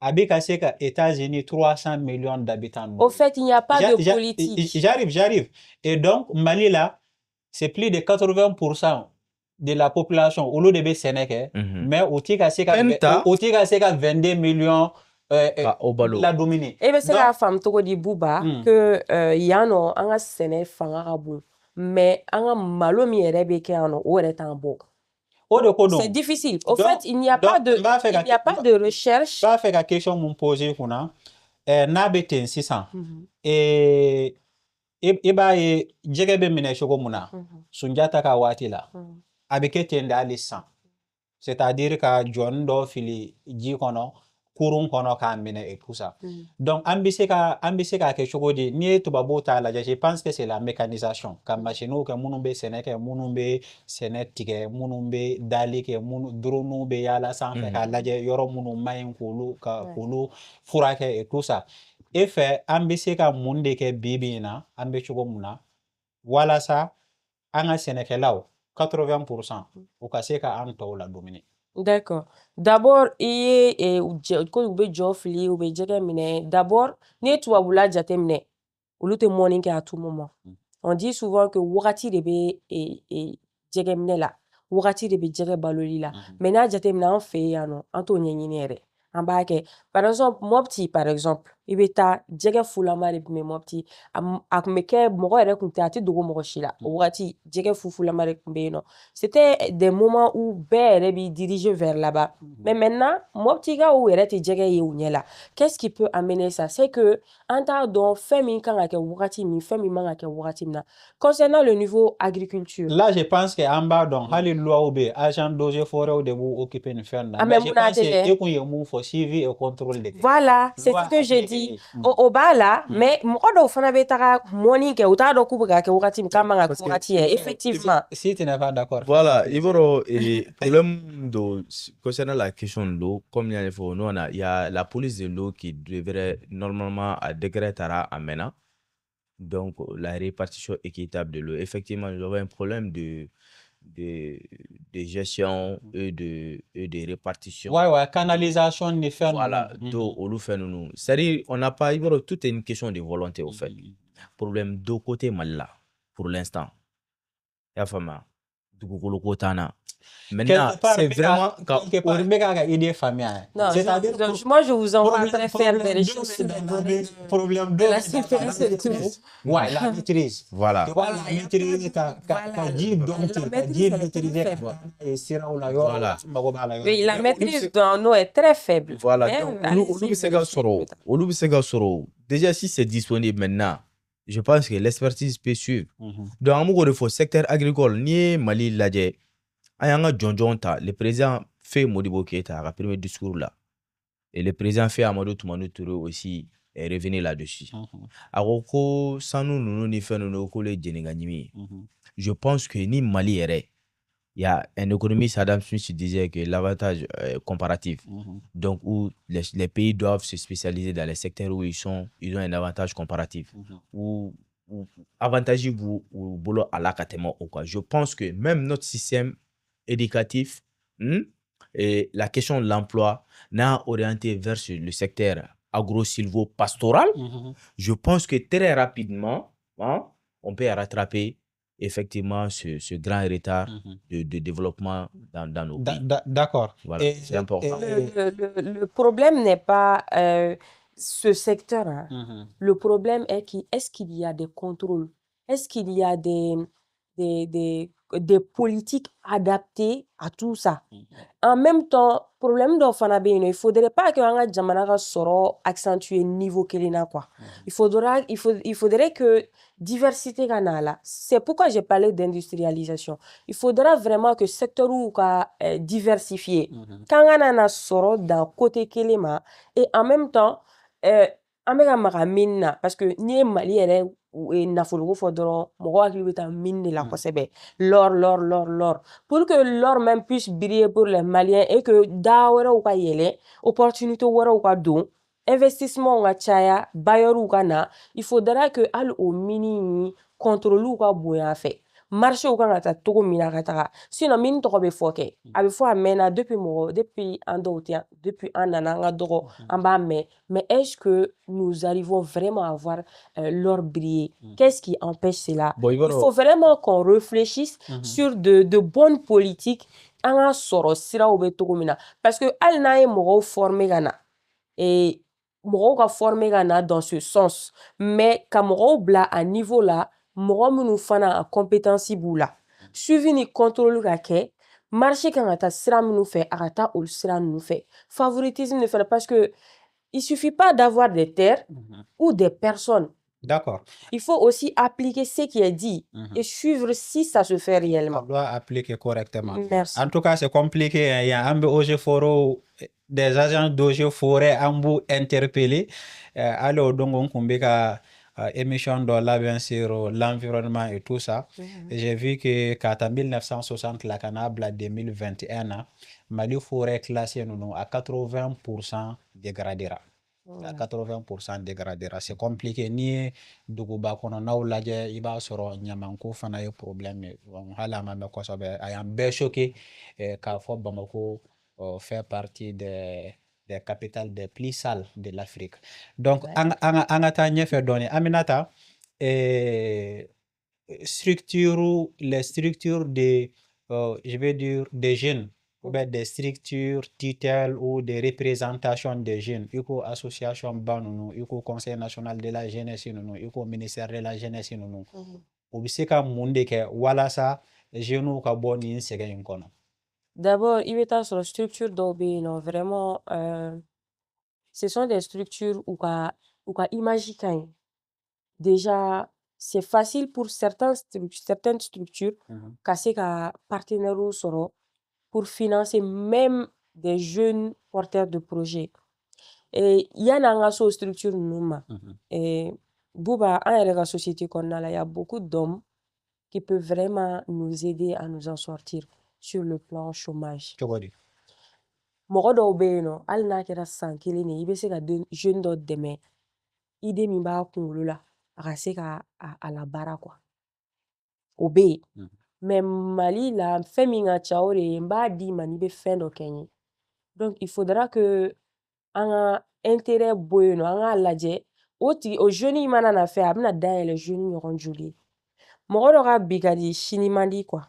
avec assez que États-Unis 300 millions d'habitants. Au fait, il n'y a pas de politique. J'arrive. Et donc Mali là, c'est plus de 80% de la population au lieu de Sénégal, mais au Tika c'est 22 millions. La dominer. Et bien, c'est la femme qui dit Bouba que y a non anga sene fanga rabu mais anga malo mi erebe ano o est en beau. C'est difficile. Au fait, il n'y a pas de recherche. Pas faire la question mon poser kuna na beten 600 et ba e jegebe mine shogo muna sunjata ka watila abeke tenda lisan. C'est-à-dire que John do fili ji kono kurun kono ka mine et tout ça. Donc ambise ka quelque chose de ni to babota la je pense que c'est la mécanisation comme machine que munumbe seneke munumbe senetike munumbe dali ke munu dronu be yala sans ka la je yoro munu mayin kulu ka kulu furake et tout ça. Et fait ambise ka munde ke bibina ambe chugo muna wala ça anga seneke law 80% au cas ka anto la dominer. D'accord. D'abord, d'abord, ni tu as jatemne, ou l'autre morning à tout moment. On dit souvent que wakati de be et jegemne la, wakati de be jege baloli la. Maintenant, jatemne en fait, ano, Antonio Ninere. En bas, par exemple, moi petit, par exemple, il y a jege fulama de moi petit, akmeke moko ere kunte ati dogo moko shila. Wakati jege fulama de kumbeno. C'était des moments où Bère bi dirigé vers là-bas. Mais maintenant, moi petit gars où ere ti jege yeounyela. Qu'est-ce qui peut amener ça? C'est que anta don femi kanga ke wakati mi femi manga ke wakati na. Concernant le niveau agriculture. Là, je pense que en bas donc hali loi obe agent dosé forêt ou de vous occuper une ferme. Mais je pense que qu'on y a suivi et contrôle de. Voilà, c'est ce que j'ai dit. Au bas là, mais moi do fana betara money ke uta do kubuga ke wakati mkama wakati effectivement. Si tu n'es pas d'accord. Voilà, il y a problème concernant la question de l'eau, comme il y a la police de l'eau qui devrait normalement à décret tara amena. Donc la répartition équitable de l'eau. Effectivement, nous avons un problème de gestion et de répartition. Ouais, canalisation ne fait voilà, d'eau au loup fait nous. C'est-à-dire, on n'a pas, tout est une question de volonté au fait. Problème d'eau côté mal pour l'instant. Il y a femme maintenant, c'est vraiment non, moi je vous envoie faire des choses problème de la CPS et tout. Ouais, la maîtrise. Voilà. La maîtrise oui, la maîtrise dans l'eau est très faible. Voilà. Déjà, si c'est disponible maintenant, je pense que l'expertise peut suivre. Donc, il faut secteur agricole, ni Mali Ladje. Le président fait Modibo Keïta, le premier discours là, et le président fait Amadou Toumani Touré aussi est revenu là-dessus. Aroko, sans nous, ni fait nous, les Djeneganyimi. Je pense que ni Mali est. Il y a un économiste, Adam Smith, qui disait que l'avantage comparatif, donc où les pays doivent se spécialiser dans les secteurs où ils ont un avantage comparatif, ou avantage ou boulot à l'académie ou quoi. Je pense que même notre système éducatif et la question de l'emploi n'a orienté vers le secteur agro-silvo-pastoral. Je pense que très rapidement, on peut rattraper effectivement ce grand retard de développement dans nos pays. D'accord. Voilà, c'est important. Le problème n'est pas ce secteur. Hein. Le problème est est-ce qu'il y a des contrôles? Est-ce qu'il y a des politiques adaptées à tout ça? En même temps, problème dont il faudrait pas que anga jamana soro accentuer niveau kelina quoi. Il faudrait que diversité kanala. C'est pourquoi j'ai parlé d'industrialisation. Il faudra vraiment que secteur ou ka diversifier. Kangana na soro dans côté kelema et en même temps amega magamina parce que ni Mali nafolo fo doro mogo akili beta mine la kosebe l'or pour que l'or même puisse briller pour les Maliens et que da wera ou ka yele opportunité wera ou ka don investissement nga chaya bailleur ou kana il faudra que al au mini contrôle ou ka boya fait marché ou ka ta togo mina ka sinon min to be foke abi fo amena depuis un an nga dogo amba mais est-ce que nous arrivons vraiment à voir l'or briller? Qu'est-ce qui empêche cela? Il faut vraiment qu'on réfléchisse sur de bonnes politiques anga soro sira ou be togo mina parce que al na e mogo formé gana et mogo ka formé gana dans ce sens mais ka mogo bla à niveau là mogo munu fana a compétence boula suivi ni contrôle ka ke marché kan ta sira munu fait arata ol sira munu fait favoritisme ne fait parce que il suffit pas d'avoir des terres ou des personnes. D'accord. Il faut aussi appliquer ce qui est dit et suivre si ça se fait réellement. On doit appliquer correctement. Merci. En tout cas, c'est compliqué. Il y a un des agents d'OG Forêt ambou interpellés. Alors, donc, on combine émission dans là, bien sûr, l'environnement et tout ça. J'ai vu que en 1960, la Canable à 2021, Mali Forêt classée à 80% dégradera. À 80% dégradera. C'est compliqué. Ni Duguba kono na ulaje iba soro nyamanko fana yo problème. Hala mame ko sobe ayam be choqué ka fo Bamako fait partie des capitales des plus sales de l'Afrique. Donc angata nyefe donné Aminata les structures de je vais dire des jeunes des structures tutelles ou des représentations des jeunes, il y a association banunu, il y a conseil national de la jeunesse nunu, il y a ministère de la jeunesse nunu. Obiseka monde ke wala sa jeunes ka boni insega inkono. D'abord, il y a sur la structure d'obé non vraiment ce sont des structures où ka imaginer. Déjà c'est facile pour certaines structures casser ka partenaire ou soro pour financer même des jeunes porteurs de projets. Et il y a une structure nouma. Et Bouba, en la société qu'on a là, il y a beaucoup d'hommes qui peuvent vraiment nous aider à nous en sortir sur le plan chômage. Moro do beno, al na kera sankili ne ibe se ka jeune do deme. Ide mi ba kunulula, akase ka à la bara quoi. Obé. Mais Mali la feminga chaore mba di manibe fin do kenye. Donc il faudra que un intérêt boyno anga laje oti o jeune mana na fait amna daele jeune ñoron juli. Moro ga bigadi shinimandi quoi.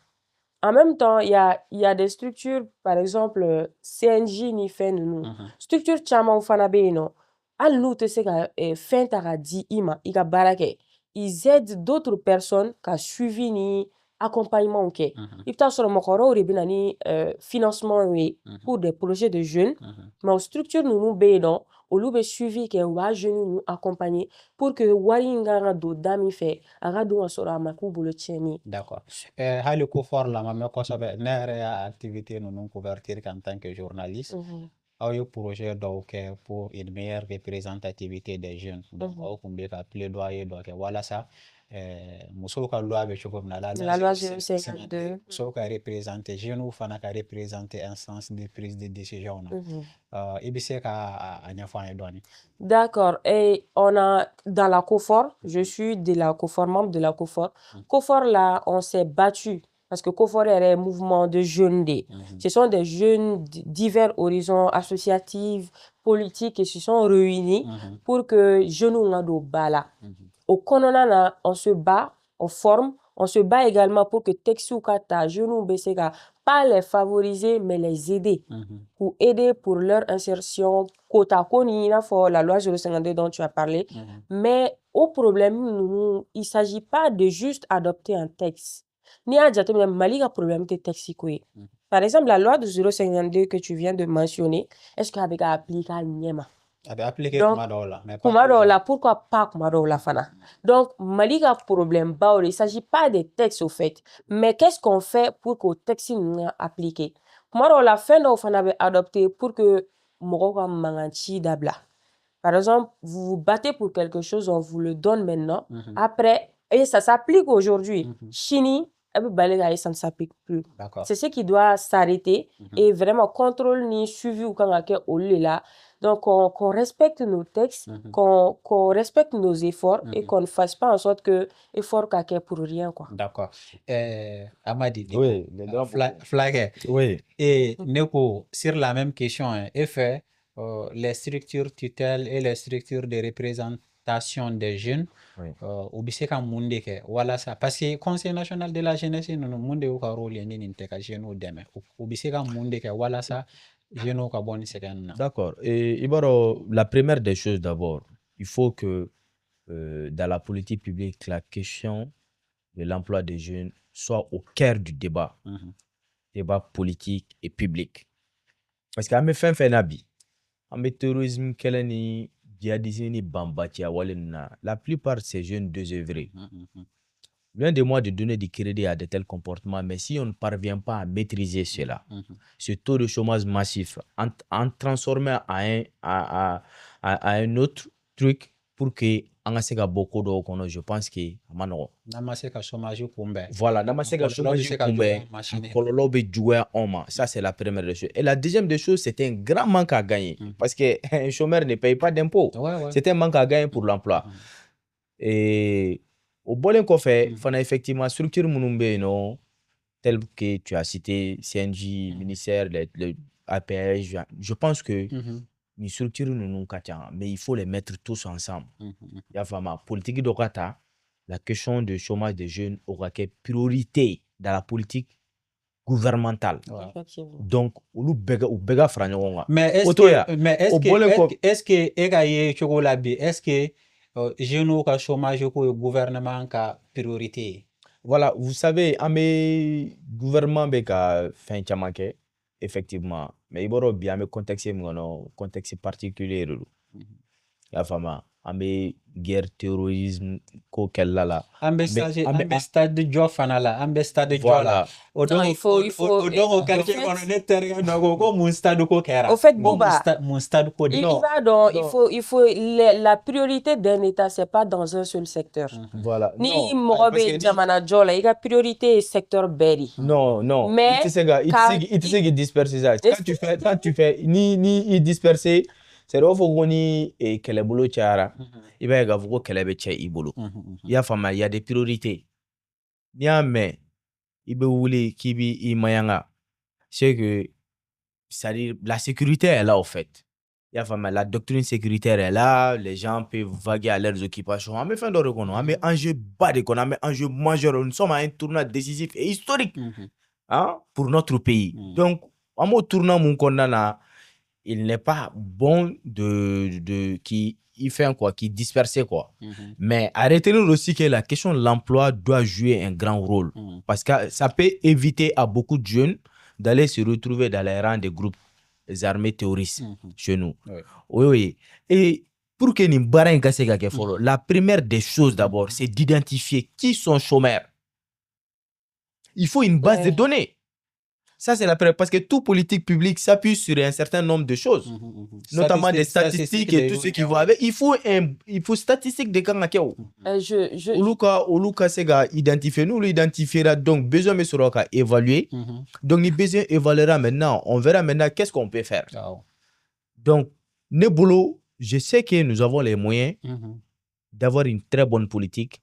En même temps, il y a des structures, par exemple, CNJ ni fait nous. Structure chama ou fanabe no. Al nous te se ka fin tara di ima ika barake. Ils aident d'autres personnes ka suivi ni accompagnement ok. Il t'a sur mon corps ni financement oui pour des projets de jeunes. Mais aux structures nous be no olu bɛ suivi kɛ u b'a jeunes nu accompagner pour que wari in kan ka don da min fɛ a ka don ka sɔrɔ a ma k'u bolo tiɲɛni ye. D'accord. Hali ko fɔra la ma mɛn kosɛbɛ ne yɛrɛ y'a activité ninnu couverture en tant que journaliste. Aw ye projet dɔw kɛ pour une meilleure représentativité des jeunes. Donc aw kun bɛ ka plaidoyer dɔ kɛ walasa musow ka loi bɛ cogo min na La loi 052. musow ka représenter jeunes fana ka représenter instance de prise de décision na. I bɛ se ka a ɲɛfɔ an ye dɔɔni. D'accord. Et on a dans la COFOR, je suis de la COFOR, membre de la COFOR. COFOR là, on s'est battu parce que COFOR est un mouvement de jeunes. Ce sont des jeunes divers horizons associatifs, politiques qui se sont réunis pour que jeunes n'ont pas là. Au Kononana, on se bat, on forme, on se bat également pour que Texu Kata, jeunes BCK, pas les favoriser, mais les aider. Pour aider pour leur insertion. Kota Koni, la loi 052 dont tu as parlé. Mais au problème, il ne s'agit pas de juste adopter un texte. Ni à dire Mali a problème de texte. Par exemple, la loi de 052 que tu viens de mentionner, est-ce qu'elle a appliqué à Niema? Appliqué Donc, pourquoi pas Kumadola Fana? Donc, Mali a problème, il ne s'agit pas des textes au fait, mais qu'est-ce qu'on fait pour que le texte soit appliqué? Kumadola fin on avait adopté pour que Moroka Manganchi Dabla. Par exemple, vous vous battez pour quelque chose, on vous le donne maintenant. Après, et ça s'applique aujourd'hui. Chini, ça ne s'applique plus. C'est ce qui doit s'arrêter et vraiment contrôle ni suivi ou quand on est là. Donc, qu'on respecte nos textes, qu'on respecte nos efforts et qu'on ne fasse pas en sorte que effort caquet pour rien, quoi. D'accord. Amadi, oui, Flag. Oui. Et Neko, sur la même question, effet, les structures tutelles et les structures de représentation des jeunes, au Bisseka Mundeke, voilà ça. Parce que le Conseil national de la jeunesse, nous avons un rôle au Bisseka Mundeke, voilà ça. D'accord. Et Ibaro, la première des choses d'abord, il faut que dans la politique publique, la question de l'emploi des jeunes soit au cœur du débat, débat politique et public. Parce qu'à mes fins nabi, à mes terrorisme, keleni, djihadisme, ni bambatia, walena, la plupart de ces jeunes désœuvrés. Loin de moi de donner du crédit à de tels comportements, mais si on ne parvient pas à maîtriser cela, ce taux de chômage massif, en transformer à un autre truc pour que Angaseka beaucoup d'eau, je pense que Namaseka chômage kumbe. Voilà, Namaseka chômage kumbe, ça c'est la première des choses. Et la deuxième des choses, c'est un grand manque à gagner parce qu'un chômeur ne paye pas d'impôts. C'est un manque à gagner pour l'emploi. Et au Bolin qu'on fait, effectivement, structure Mounumbe, non, tel que tu as cité, CNJ, ministère, le APH, je pense que les structures nous mais il faut les mettre tous ensemble. Il y a vraiment politique d'Okata, la question du chômage des jeunes aura quelle priorité dans la politique gouvernementale. Donc, ou bega franyo. Mais est-ce que est-ce que jeunes ka chômage ko gouvernement ka priorité? Voilà, vous savez, le gouvernement beka fin chamake effectivement, mais il y bien un contexte particulier. La femme, guerre, terrorisme, kokella. Ambassade de Jofanala, ambassade de Jola. Il faut. Au fait, il faut la priorité d'un État, c'est pas dans un seul secteur. Voilà. Ni Morobe Jamana Jola, il y a priorité secteur Berry. Non. Mais il te disperser ça. Quand tu fais ni disperser. C'est là où on est kelebolo tiara. Il va y avoir kelebe ibolo. Il y a des priorités. Il y a mais il be kibi imayanga. C'est que c'est-à-dire la sécurité est là au fait. Il y a la doctrine sécuritaire est là, les gens peuvent vaguer à leurs occupations. Mais fin de reconnaître, mais enjeu bas de qu'on a mais enjeu majeur. Nous sommes à un tournant décisif et historique pour notre pays. Donc, à mon tournant mon condamna. Il n'est pas bon qui disperse quoi. Mais arrêtez aussi que la question de l'emploi doit jouer un grand rôle. Parce que ça peut éviter à beaucoup de jeunes d'aller se retrouver dans les rangs des groupes armées terroristes chez nous. Oui. Oui. Et pour que nous barrons la première des choses d'abord, c'est d'identifier qui sont chômeurs. Il faut une base de données. Ça, c'est la première. Parce que toute politique publique s'appuie sur un certain nombre de choses, notamment des statistiques et tout ce qui va avec. Il faut statistiques de Kangakéo. Oluka Sega identifier, nous l'identifiera donc besoin de se évaluer. Donc, les besoins évaluera maintenant. On verra maintenant qu'est-ce qu'on peut faire. Donc, Nebolo, je sais que nous avons les moyens d'avoir une très bonne politique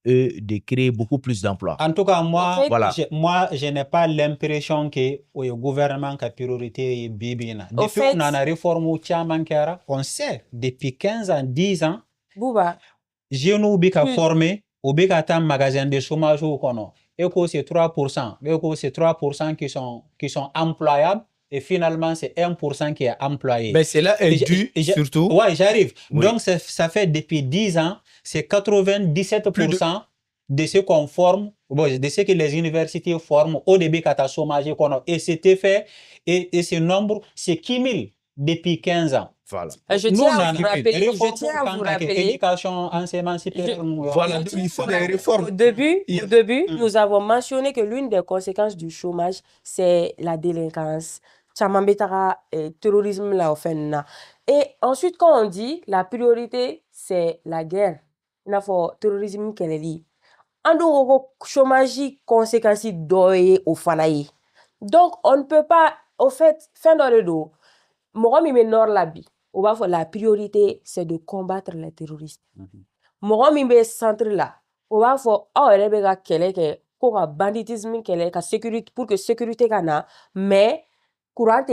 et de créer beaucoup plus d'emplois. En tout cas, moi, voilà. je n'ai pas l'impression que le gouvernement a priorité Bibina. Depuis qu'on a réforme au Tchamankara, on sait, depuis 15 ans, 10 ans, j'ai nous formé, au bika magasin de chômage au Kono. Et que c'est 3%. Et que c'est 3% qui sont employables. Et finalement, c'est 1% qui est employé. Mais c'est là dû, surtout. Oui, j'arrive. Oui. Donc, ça fait depuis 10 ans, c'est 97% de ce qu'on forme, de ce que les universités forment au début quand on chômage. Et c'était fait, et ce nombre c'est cumule depuis 15 ans. Voilà. Je tiens à vous rappeler. Éducation, enseignement supérieur. Voilà, il faut des réformes. Au début, nous avons mentionné que l'une des conséquences du chômage, c'est la délinquance. Terrorisme là, et ensuite, quand on dit la priorité, c'est la guerre. Il faut terrorisme qu'elle est liée. En dehors chômage, conséquences d'oeil au fanaï. Donc, on ne peut pas, au fait, fin dans le dos. Moi, je nord la vie. La priorité, c'est de combattre les terroristes. Moi, je me centre là. On va faire un banditisme, sécurité, pour que sécurité gana, mais courante.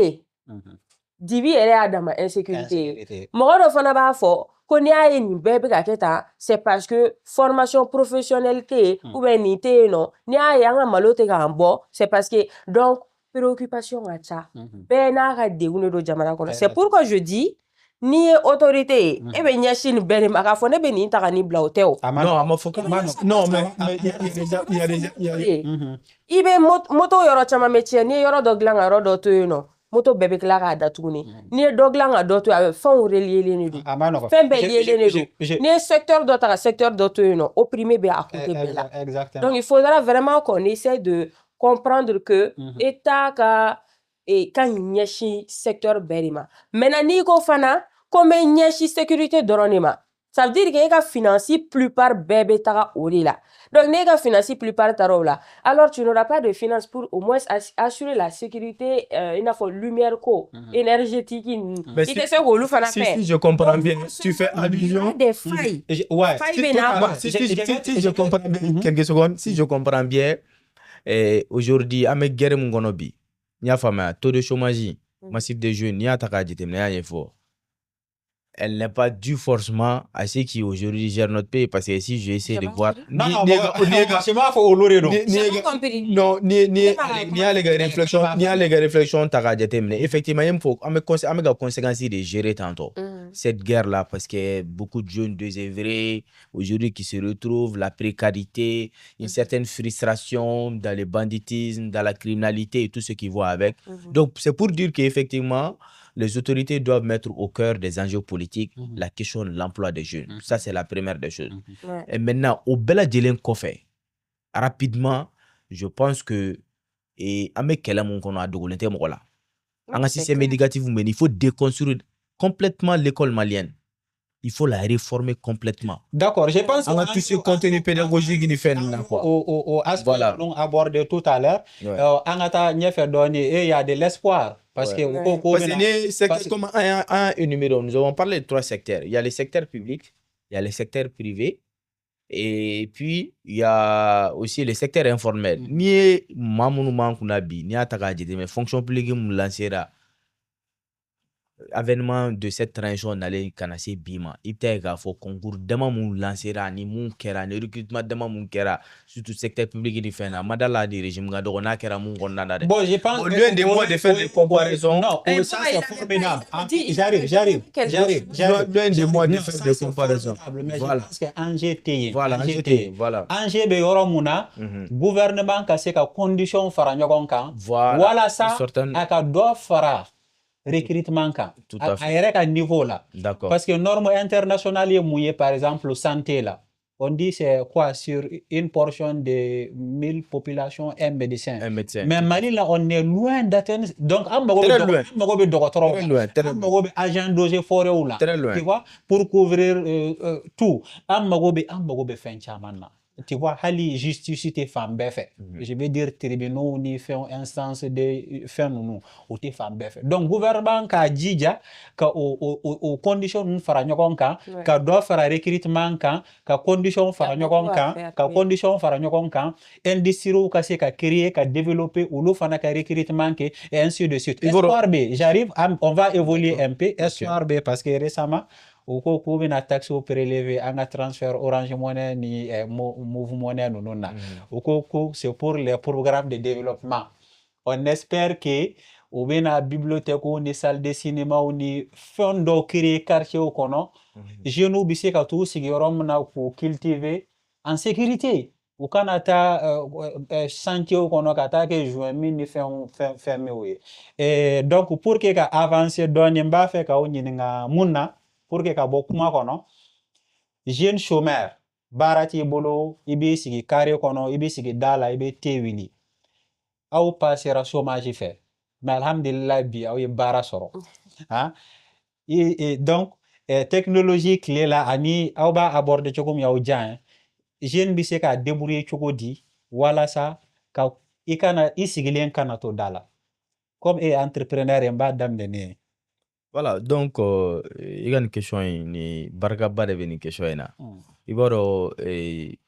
Divi elle est dans ma insécurité. Moi, je fana ba fo ko ni aye ni bébé ka keta, c'est parce que formation professionnelle ou bien ni te non ni aye anga malote ka ambo, c'est parce que donc préoccupation à ça. Ben na ka de une do jamana kono. C'est pourquoi je dis ni autorité e be nyashine ben maka fo ne be ni taka ni bla hotel. Non, mais il y a déjà ibe moto yoro chama métier ni yoro doglanga ro do to no. Moto bébé klara datuni ni doglanga doto avec fond relié les nidu fin bélier les nidu ni secteur d'autre secteur d'autre non opprimé be à côté bela. Donc il faudra vraiment qu'on essaie de comprendre que état ka et quand nyeshi secteur berima maintenant ni ko fana comme nyeshi sécurité doronima. Ça veut dire qu'il y a financé plupart bébé tara olila. Donc, il y a financé plupart tarola. Alors, tu n'auras pas de finances pour au moins assurer la sécurité, il a fallu lumière énergétique. Si je comprends bien, tu fais allusion. Des failles. Si je comprends bien, quelques secondes, si je comprends bien, aujourd'hui, avec guerre mongonobi, il y a un taux de chômage massif des jeunes, il y a un elle n'est pas due forcément à ceux qui aujourd'hui gèrent notre pays, parce que si j'essaie de voir ni les réflexions effectivement il faut avec conséquences de gérer tantôt cette guerre là, parce que beaucoup de jeunes désœuvrés aujourd'hui qui se retrouvent, la précarité, une certaine frustration dans le banditisme, dans la criminalité et tout ce qui va avec. Donc c'est pour dire qu'effectivement les autorités doivent mettre au cœur des enjeux politiques la question de l'emploi des jeunes. Ça, c'est la première des choses. Et maintenant, au Bela Djelen Kofé, rapidement, je pense que avec quel monde qu'on a dogolenté mola. En système éducatif, il faut déconstruire complètement l'école malienne. Il faut la réformer complètement. D'accord, je pense qu'on a tout ce contenu pédagogique qui fait au aspect qu'on a abordé tout à l'heure. Il y a de l'espoir. Parce que comme un numéro, nous avons parlé de 3 secteurs. Il y a les secteurs publics, il y a les secteurs privés, et puis il y a aussi les secteurs informels. Ni Mamounou Kunabi, ni Atakaji, mais fonction publique lancera. Avènement de cette transition n'allait canasser bima. Il était faut concours demain mon lancera ni mon kera ni recrutement demain mon kera surtout secteur public il fait na madala di régime ga do na kera mon gonda de. Bon, je pense au lieu de moi de faire des comparaisons. Non, ça c'est formidable. J'arrive. Loin de moi de faire des comparaisons. Voilà. Parce que Angers voilà. Angers be yoro muna gouvernement ka se ka condition fara nyogon kan. Voilà ça aka do fara recrutement kan Tout à a fait. yɛrɛ ka niveau là D'accord. parce que norme internationale ye mun ye par exemple santé là on dit c'est quoi sur une portion de 1000 populations un médecin Un médecin. mais tout à Mali fait. là on est loin d'atteindre donc an mago Très bɛ loin. an mago bɛ dɔgɔtɔrɔw Très la loin. Très an loin. mago bɛ agent d'eaux et forêts la Très tu loin. vois pour couvrir tout an mago bɛ fɛn caman na tu vois hali justice tɛ fan bɛɛ fɛ je veux dire tribunaux ni fɛn instance de fɛn ninnu o tɛ fan bɛɛ fɛ donc gouvernement k'a jija ka o condition ninnu fara ɲɔgɔn kan Ouais. ka dɔ fara recrutement kan ka condition fara Il y a beaucoup ɲɔgɔn à kan faire, ka oui. condition fara ɲɔgɔn kan industrie ka se ka créer ka développer olu fana ka recrutement kɛ et ainsi de suite espoir B j'arrive on va évoluer un peu espoir B parce que récemment u ko k'u bɛna taxe prélever an ka transfert Orange Money ni Move Money ninnu na u ko c'est pour les programmes de développement on espère que u bɛna bibliothèque ni salle de cinéma ni fɛn dɔw créer quartier kɔnɔ jeunes bɛ se ka t'u sigiyɔrɔ min na k'u cultiver en sécurité u kana taa chantier kɔnɔ ka taa kɛ joint min ni fɛn minw ye donc pour que ka avancer dɔɔni n b'a fɛ k'aw ɲininka mun na pour que ka bɔ kuma kɔnɔ jeune chômeur baara t'i bolo i b'i sigi carré kɔnɔ i b'i sigi da la i bɛ thé wuli aw passera chômage fɛ mais alhamdulilayi bi aw ye baara sɔrɔ hein? Donc technologie tile la ani aw b'a aborder cogo min y'aw diya jeune bɛ se k'a débrouiller cogo di walasa ka i sigilen kana to da la comme e entrepreneur n b'a daminɛ ne ye. Voilà, donc il y a une question ni barka ba de bɛ nin question in na. I b'a dɔn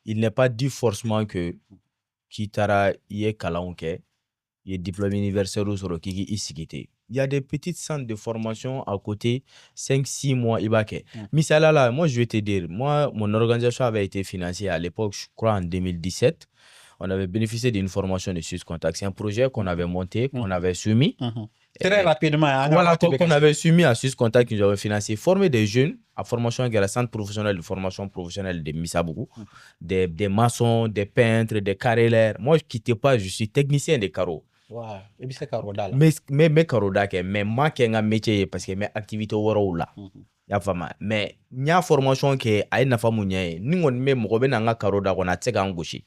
il n'est pas dit forcément que k'i taara i ye kalanw kɛ i ye diplôme universitaire sɔrɔ k'i k'i sigi ten. Il y a des petites centres de formation à côté, 5-6 mois, il va Misala là, moi je vais te dire, moi mon organisation avait été financée à l'époque, je crois en 2017. On avait bénéficié d'une formation de SUSContact. C'est un projet qu'on avait monté, qu'on avait soumis. Très rapidement. Voilà, qu'on avait soumis à SUSContact, qui nous avait financé, former des jeunes à formation à la centre professionnelle de formation professionnelle de Missabougou, des maçons, des peintres, des carrelaires. Moi, je ne quittais pas, je suis technicien des carreaux. Wow. Et puis c'est Karoda là. Mais Karoda, mais moi qui ai un métier parce que mes activités au là. Ya fama mais nya formation ke ay nafa munye ni ngon me mo be na nga Karoda ko na tseka ngoshi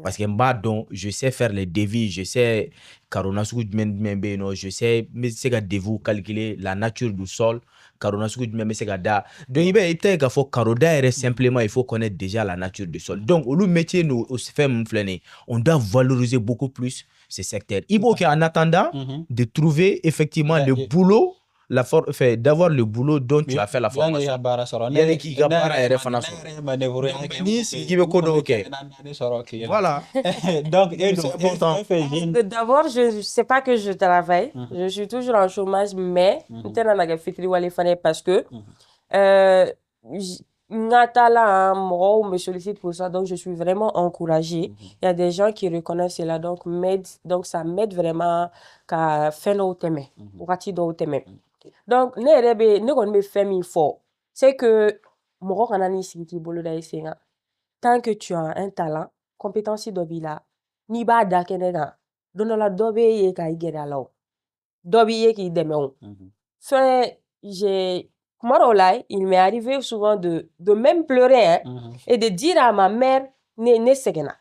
parce que mbadon je sais faire les devis, je sais Karona sugu men be no, je sais mais c'est ka devis calculer la nature du sol, Karona sugu men c'est ka da donc il était ka faut Karoda est simplement il faut connaître déjà la nature du sol. Donc le métier nous au fait on doit valoriser beaucoup plus ces secteurs. Il faut qu'en attendant de trouver effectivement le boulot d'avoir le boulot dont tu as fait la formation. Voilà. Donc, d'abord, je ne sais pas que je travaille. Je suis toujours en chômage, mais parce que me sollicite pour ça, donc je suis vraiment encouragée. Il y a des gens qui reconnaissent cela, donc ça m'aide vraiment à faire nos thèmes. Donc, c'est que tant que tu as un talent, compétence dobila, ni ba da kenena, don la dobe ye ka igera law. Dobi ye ki deme. Il m'est arrivé souvent de même pleurer et de dire à ma mère ne segena.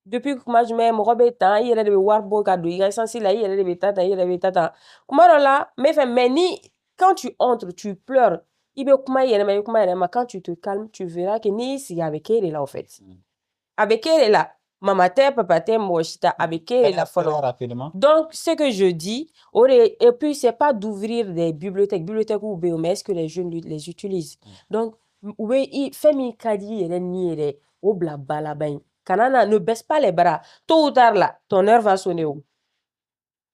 Depuis que moi je mets mon robé temps, il y a des warbo kado, il y a sensi là, il y a des tata, il y a des tata. Mais ni quand tu entres, tu pleures. Quand tu te calmes, tu verras que ni si avec elle là en fait. Avec elle là, maman te, papa te, mochita, avec elle là rapidement. Donc ce que je dis, et puis c'est pas d'ouvrir des bibliothèques ou mais est-ce que les jeunes les utilisent. Donc oui, femi kadi et ni au blabla bain. Kanana, ne baisse pas les bras. Tôt ou tard là, ton heure va sonner.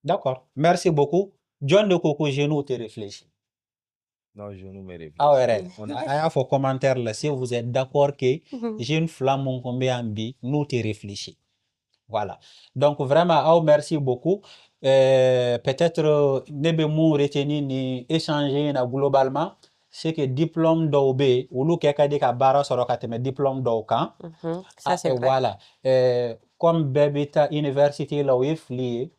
D'accord. Merci beaucoup. John de Coco, je nous te réfléchis. Non, je nous me réfléchis. Ah ouais, on a un commentaire là. Si vous êtes d'accord que j'ai une flamme en combien ambi, nous te réfléchis. Voilà. Donc vraiment, merci beaucoup. Peut-être nebe mou retenir ni échanger na globalement. C'est que diplôme d'OB ou le kekadi ka bara sorokate diplôme d'OKAN. Ça c'est vrai. Voilà. Comme bebita université là où il flie,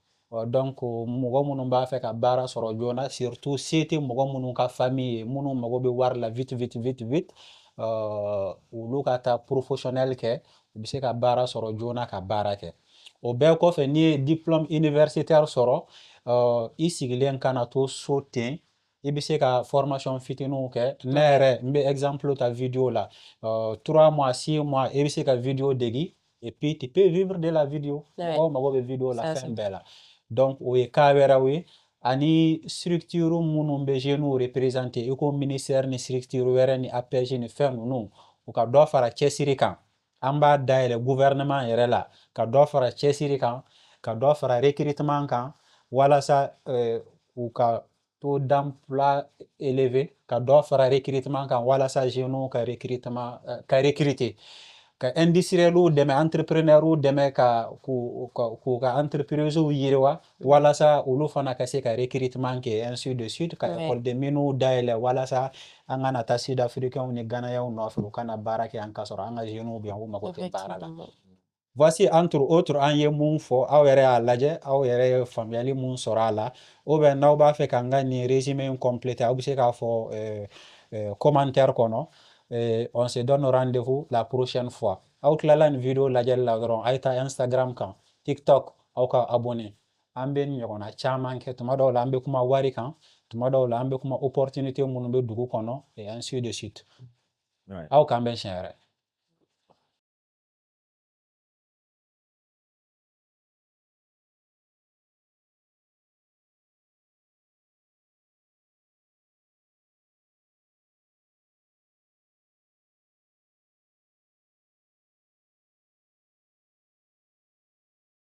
donc mɔgɔ minnu b'a fɛ ka baara sɔrɔ joona surtout se tɛ mɔgɔ minnu ka famille ye minnu mago bɛ wari la vite vite vite vite olu ka taa professionnel kɛ u bɛ se ka baara sɔrɔ joona ka baara kɛ o bɛɛ kɔfɛ n'i ye diplôme universitaire sɔrɔ i sigilen kana to so ten i bɛ se ka formation fitininw kɛ ne yɛrɛ n bɛ exemple ta vidéo la 3 mois 6 mois i bɛ se ka vidéo degi et puis tu peux vivre de la vidéo mɔgɔw mago bɛ vidéo la fɛn bɛɛ la donc o ye cas wɛrɛw ye ani structure minnu bɛ jeunes représenter i ko ministère ni structure wɛrɛ ni APJ ni fɛn ninnu u ka dɔ fara cɛsiri kan an b'a dayɛlɛ gouvernement yɛrɛ la ka dɔ fara cɛsiri kan ka dɔ fara recrutement kan walasa u ka taux d'emploi élevé ka dɔ fara recrutement kan walasa jeunes ka recrutement ka recruter ka industriels dɛmɛ entrepreneurs dɛmɛ k'u ka entreprise yiriwa walasa olu fana ka se ka recrutement kɛ ainsi de suite ka école de mines dayɛlɛ walasa an kana taa sud africains ni ghanaiens nɔfɛ u kana baara kɛ an ka sɔrɔ an ka jeunes bɛ yan u mago tɛ baara la voici entre autres an ye mun fɔ aw yɛrɛ y'a lajɛ aw yɛrɛ ye faamuyali mun sɔrɔ a la ou bien n'aw b'a fɛ k'an ka nin résumé in compléter aw bɛ se k'a fɔ commentaire kɔnɔ on se donne rendez-vous la prochaine fois aw tilala nin vidéo lajɛli la dɔrɔn a ye taa Instagram kan TikTok aw ka abonné an bɛ nin ɲɔgɔnna caman kɛ tuma dɔw la an bɛ kuma wari kan tuma dɔw la an bɛ kuma opportunité minnu bɛ dugu kɔnɔ et ainsi de suite aw k'an bɛn siɲɛ wɛrɛ